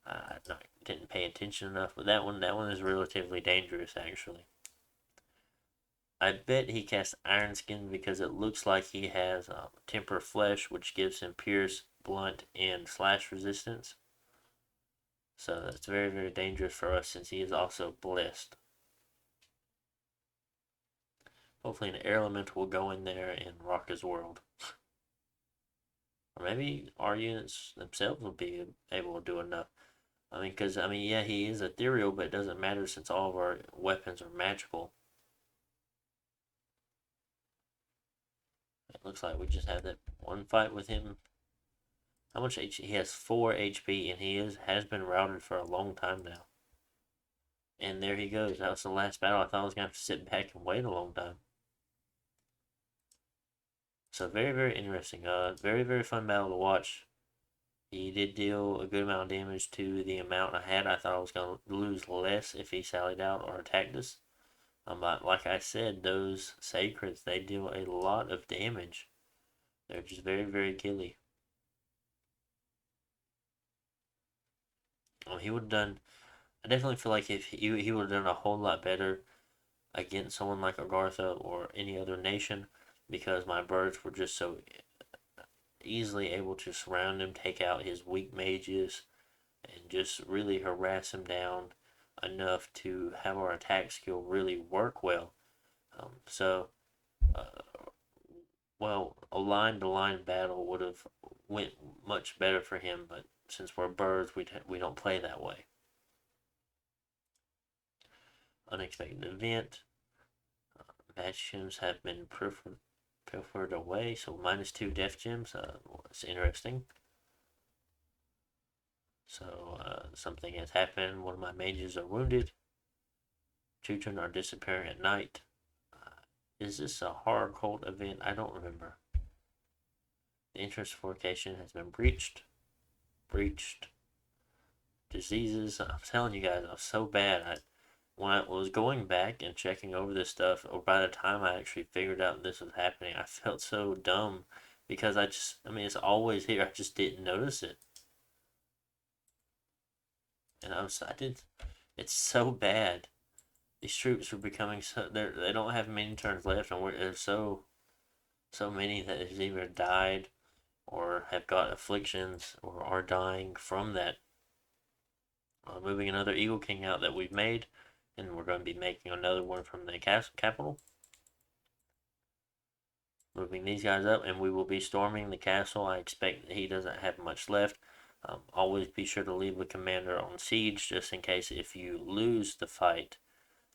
I didn't pay attention enough, but that one is relatively dangerous actually. I bet he casts Iron Skin because it looks like he has Temper Flesh, which gives him Pierce, Blunt, and Slash resistance. So that's very, very dangerous for us since he is also blessed. Hopefully an air elemental will go in there and rock his world. Or maybe our units themselves will be able to do enough. I mean, because, yeah, he is ethereal, but it doesn't matter since all of our weapons are magical. It looks like we just had that one fight with him. How much HP? He has 4 HP, and he has been routed for a long time now. And there he goes. That was the last battle. I thought I was going to have to sit back and wait a long time. So very, very interesting. Very, very fun battle to watch. He did deal a good amount of damage to the amount I had. I thought I was going to lose less if he sallied out or attacked us. But like I said, those sacreds, they deal a lot of damage. They're just very, very killy. He would have done. I definitely feel like if he would have done a whole lot better against someone like Agartha or any other nation, because my birds were just so easily able to surround him, take out his weak mages, and just really harass him down enough to have our attack skill really work well. Uh, well, a line-to-line battle would have went much better for him, but since we're birds, we don't play that way. Unexpected event. Match gems have been pilfered away, so -2 death gems. It's interesting. So something has happened. One of my mages are wounded. Children are disappearing at night. Is this a horror cult event? I don't remember. The entrance fortification has been breached. Diseases. I'm telling you guys, I was so bad. When I was going back and checking over this stuff, or by the time I actually figured out this was happening, I felt so dumb because it's always here. I just didn't notice it. And I did. It's so bad. These troops are becoming so. They don't have many turns left, and there's so many that have either died or have got afflictions or are dying from that. Moving another Eagle King out that we've made, and we're going to be making another one from the capital. Moving these guys up, and we will be storming the castle. I expect that he doesn't have much left. Always be sure to leave the commander on siege, just in case if you lose the fight,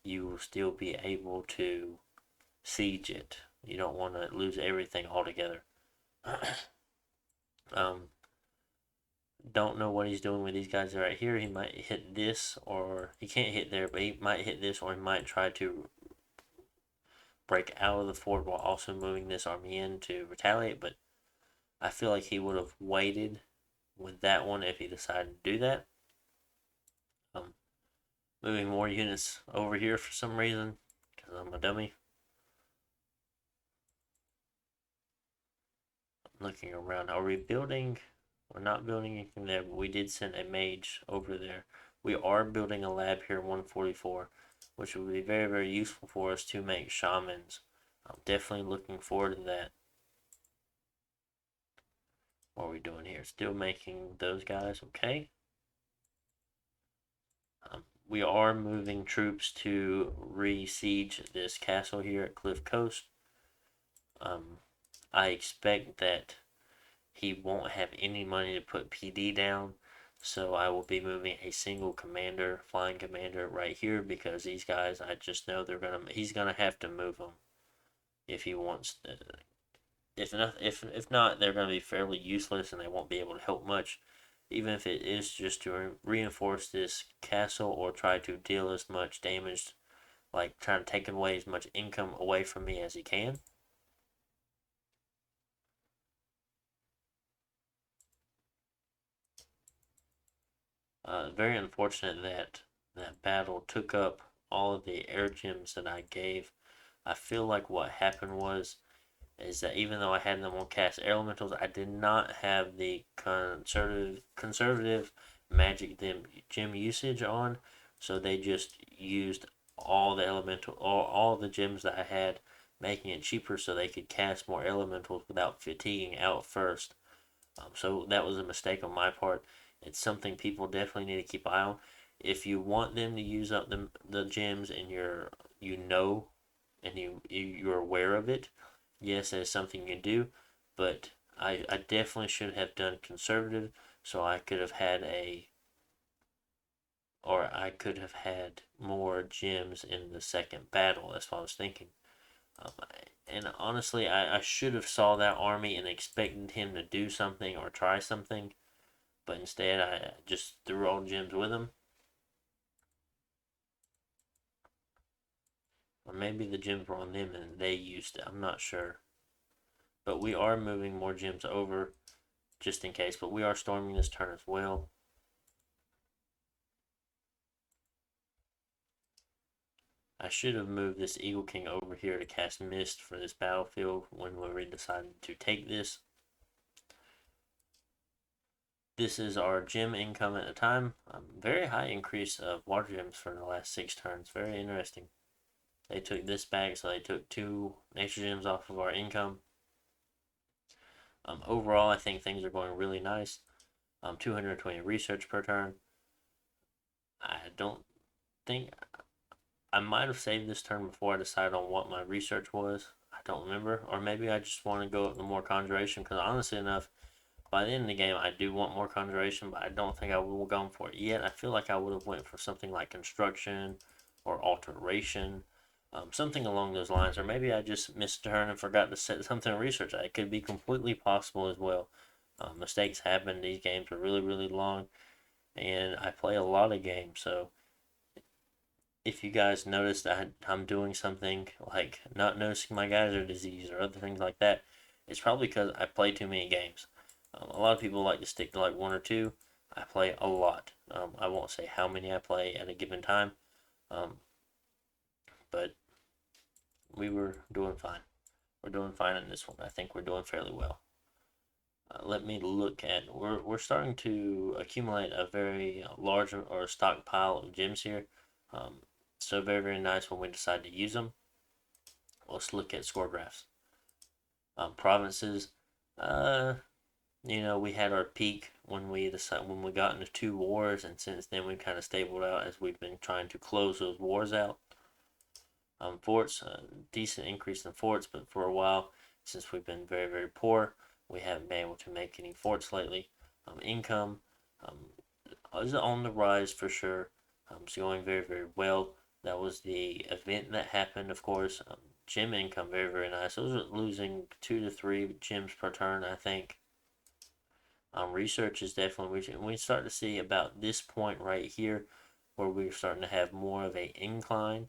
you will still be able to siege it. You don't want to lose everything altogether. Don't know what he's doing with these guys right here. He might hit this, or he can't hit there, but he might hit this, or he might try to break out of the fort while also moving this army in to retaliate. But I feel like he would have waited with that one if he decided to do that. Moving more units over here for some reason because I'm a dummy. Looking around, are we building? We're not building anything there, but we did send a mage over there. We are building a lab here in 144, which will be very, very useful for us to make shamans. I'm definitely looking forward to that. What are we doing here? Still making those guys, okay. We are moving troops to re-siege this castle here at Cliff Coast. I expect that he won't have any money to put PD down, so I will be moving a single commander, flying commander, right here because these guys, I just know he's gonna have to move them if he wants to. If not, they're gonna be fairly useless and they won't be able to help much. Even if it is just to reinforce this castle or try to deal as much damage, like trying to take away as much income away from me as he can. Very unfortunate that that battle took up all of the air gems that I gave. I feel like what happened was is that even though I had them on cast air elementals, I did not have the conservative magic gem usage on, so they just used all the elemental or all the gems that I had, making it cheaper so they could cast more elementals without fatiguing out first. So that was a mistake on my part. It's something people definitely need to keep eye on. If you want them to use up the gems and you know and you're aware of it, yes, that's something you do. But I definitely should have done conservative, so I could have had I could have had more gems in the second battle. That's what I was thinking. Um, and honestly, I should have saw that army and expected him to do something or try something, but instead I just threw all gems with him. Or maybe the gems were on them and they used it. I'm not sure. But we are moving more gems over just in case. But we are storming this turn as well. I should have moved this Eagle King over here to cast Mist for this battlefield when we decided to take this. This is our gem income at the time. Very high increase of water gems for the last 6 turns. Very interesting. They took this back, so they took 2 nature gems off of our income. Overall, I think things are going really nice. 220 research per turn. I don't think I might have saved this turn before I decided on what my research was. I don't remember, or maybe I just want to go up to more conjuration because honestly enough, by the end of the game, I do want more conjuration, but I don't think I would have gone for it yet. I feel like I would have went for something like construction or alteration, something along those lines, or maybe I just missed a turn and forgot to set something in research. It could be completely possible as well. Mistakes happen. These games are really, really long, and I play a lot of games, so if you guys notice that I'm doing something like not noticing my geyser disease or other things like that, it's probably because I play too many games. A lot of people like to stick to like 1 or 2. I play a lot. I won't say how many I play at a given time, um, but we were doing fine. We're doing fine in this one. I think we're doing fairly well. Let me look at. We're starting to accumulate a very large or stockpile of gems here. Um, so very very nice when we decide to use them. Let's look at score graphs. Provinces. Uh, we had our peak when we got into 2 wars, and since then we've kind of stabled out as we've been trying to close those wars out. Forts, decent increase in forts, but for a while, since we've been very very poor, we haven't been able to make any forts lately. Income um, is on the rise for sure. It's going very very well. That was the event that happened, of course. Gem income very very nice. Those are losing 2 to 3 gems per turn, I think. Research is definitely reaching. We start to see about this point right here where we're starting to have more of a incline.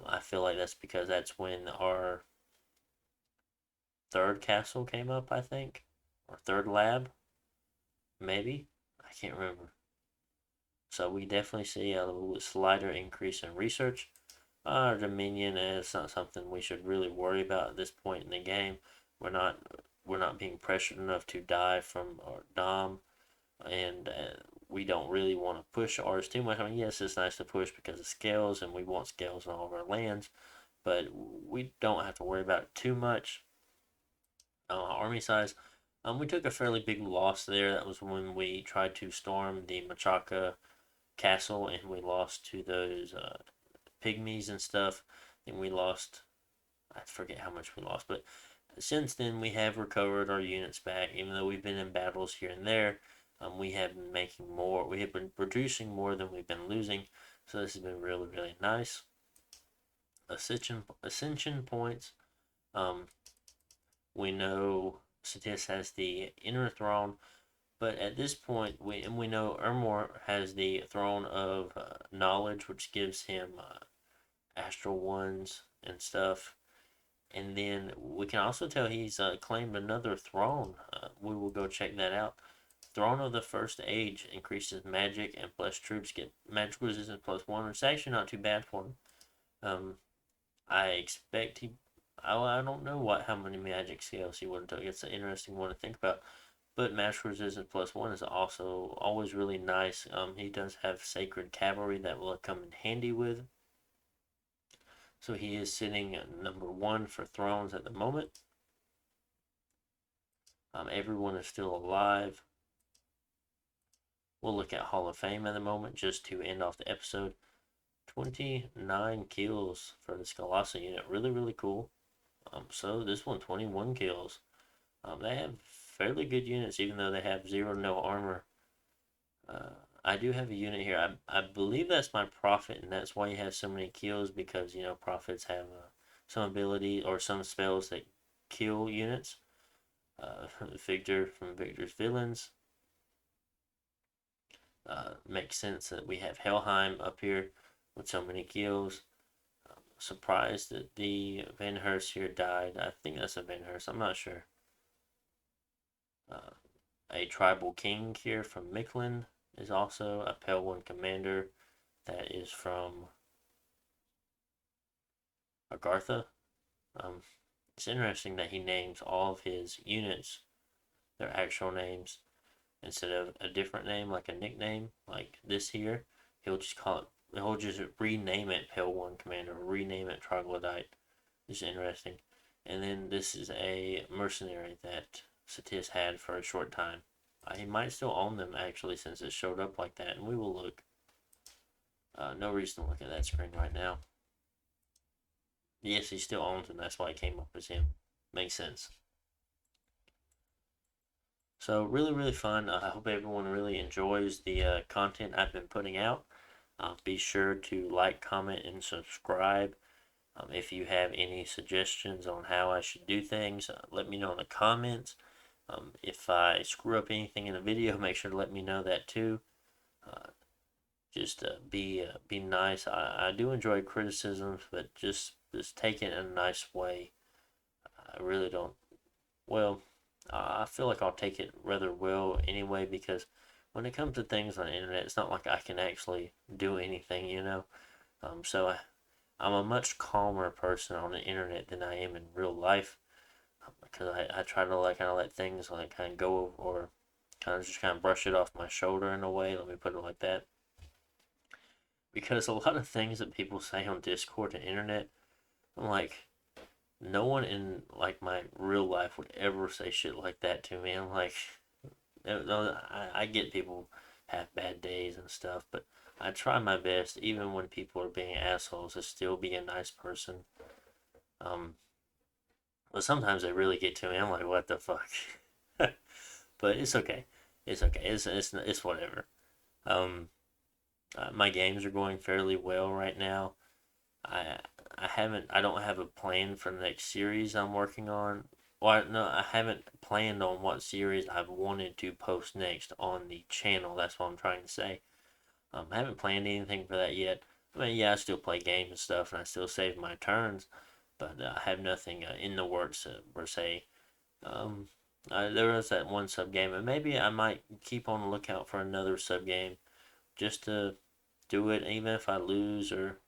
I feel like that's because that's when our 3rd castle came up, I think, or 3rd lab, maybe. I can't remember. So we definitely see a little slighter increase in research. Dominion is not something we should really worry about at this point in the game. We're not we're not being pressured enough to die from our dom, and we don't really want to push ours too much. I mean, yes, it's nice to push because of scales, and we want scales on all of our lands, but we don't have to worry about it too much. Army size. We took a fairly big loss there. That was when we tried to storm the Machaca castle, and we lost to those pygmies and stuff. And we lost, I forget how much we lost, but since then we have recovered our units back. Even though we've been in battles here and there, we have been making more. We have been producing more than we've been losing. So this has been really, really nice. Ascension points. Um, we know Satis has the inner throne, but at this point, we know Ermor has the throne of knowledge, which gives him astral ones and stuff. And then we can also tell he's claimed another throne. We will go check that out. Throne of the First Age increases magic, and plus troops get magic resistance +1. It's actually not too bad for him. I expect he. I don't know how many magic scales he would have took. It's an interesting one to think about. But magic resistance +1 is also always really nice. He does have sacred cavalry that will come in handy with. So he is sitting at #1 for thrones at the moment. Everyone is still alive. We'll look at Hall of Fame at the moment just to end off the episode. 29 kills for the Scalasa unit. Really, really cool. So this one, 21 kills. They have fairly good units, even though they have 0 no armor. I do have a unit here. I believe that's my prophet, and that's why he has so many kills, because, prophets have some ability or some spells that kill units. Victor from Victor's Villains. Makes sense that we have Helheim up here with so many kills. Surprised that the Van Hurst here died. I think that's a Van Hurst. I'm not sure. A tribal king here from Micklin is also a Pale One commander that is from Agartha. It's interesting that he names all of his units their actual names instead of a different name, like a nickname, like this here. He'll just rename it Pale One Commander, or rename it Troglodyte. It's interesting. And then this is a mercenary that Satis had for a short time. He might still own them, actually, since it showed up like that, and we will look. No reason to look at that screen right now. Yes, he still owns them. That's why it came up as him. Makes sense. So really, really fun. I hope everyone really enjoys the content I've been putting out. Be sure to like, comment, and subscribe. If you have any suggestions on how I should do things, let me know in the comments. If I screw up anything in a video, make sure to let me know that too. Just be nice. I do enjoy criticisms, but just take it in a nice way. I really don't. Well, I feel like I'll take it rather well anyway, because when it comes to things on the internet, it's not like I can actually do anything, So I'm a much calmer person on the internet than I am in real life, because I try to kind of let things kind of go, or kind of brush it off my shoulder in a way. Let me put it like that. Because a lot of things that people say on Discord and internet, I'm like, no one in my real life would ever say shit like that to me. I'm like, I get people have bad days and stuff, but I try my best, even when people are being assholes, to still be a nice person. But sometimes they really get to me. I'm like, what the fuck? But it's okay. It's okay. It's whatever. My games are going fairly well right now. I don't have a plan for the next series I'm working on. Well, no, I haven't planned on what series I've wanted to post next on the channel. That's what I'm trying to say. I haven't planned anything for that yet. I mean, yeah, I still play games and stuff, and I still save my turns, but I have nothing in the works per se. There was that one sub game, and maybe I might keep on the lookout for another sub game, just to do it, even if I lose or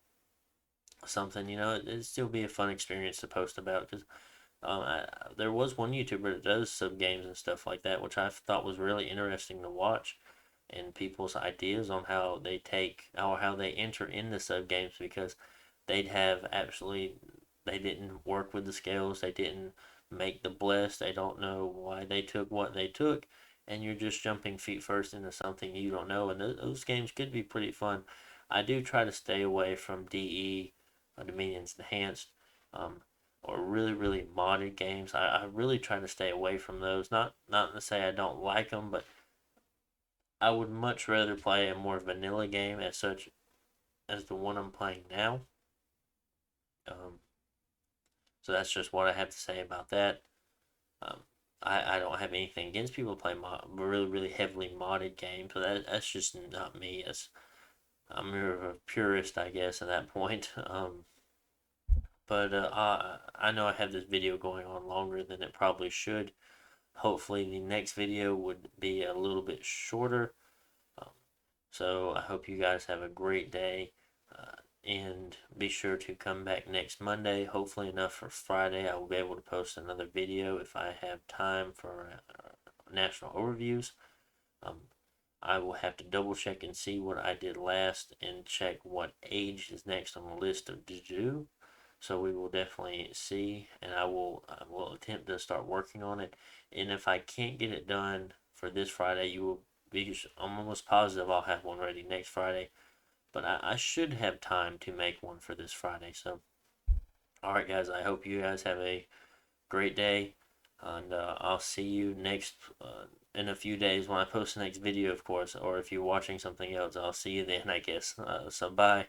something. It'd still be a fun experience to post about, because There was one YouTuber that does sub games and stuff like that, which I thought was really interesting to watch, and people's ideas on how they take or how they enter into sub games, because they'd have absolutely they didn't work with the scales, they didn't make the bless, they don't know why they took what they took, and you're just jumping feet first into something you don't know, and those games could be pretty fun. I do try to stay away from DE, Dominions Enhanced, um, or really modded games. I really try to stay away from those. Not to say I don't like them, but I would much rather play a more vanilla game as such as the one I'm playing now. Um, so that's just what I have to say about that. Um, I don't have anything against people playing really heavily modded games, but that's just not me. I'm more of a purist, I guess, at that point. But I know I have this video going on longer than it probably should. Hopefully, the next video would be a little bit shorter. Um, so I hope you guys have a great day. And be sure to come back next Monday. Hopefully, enough for Friday. I will be able to post another video if I have time for national overviews. Um, I will have to double check and see what I did last and check what age is next on the list of to do. So we will definitely see, and I will attempt to start working on it. And if I can't get it done for this Friday, you will be. I'm almost positive I'll have one ready next Friday, but I should have time to make one for this Friday. So, all right, guys. I hope you guys have a great day, and I'll see you next in a few days when I post the next video, of course. Or if you're watching something else, I'll see you then, I guess. So bye.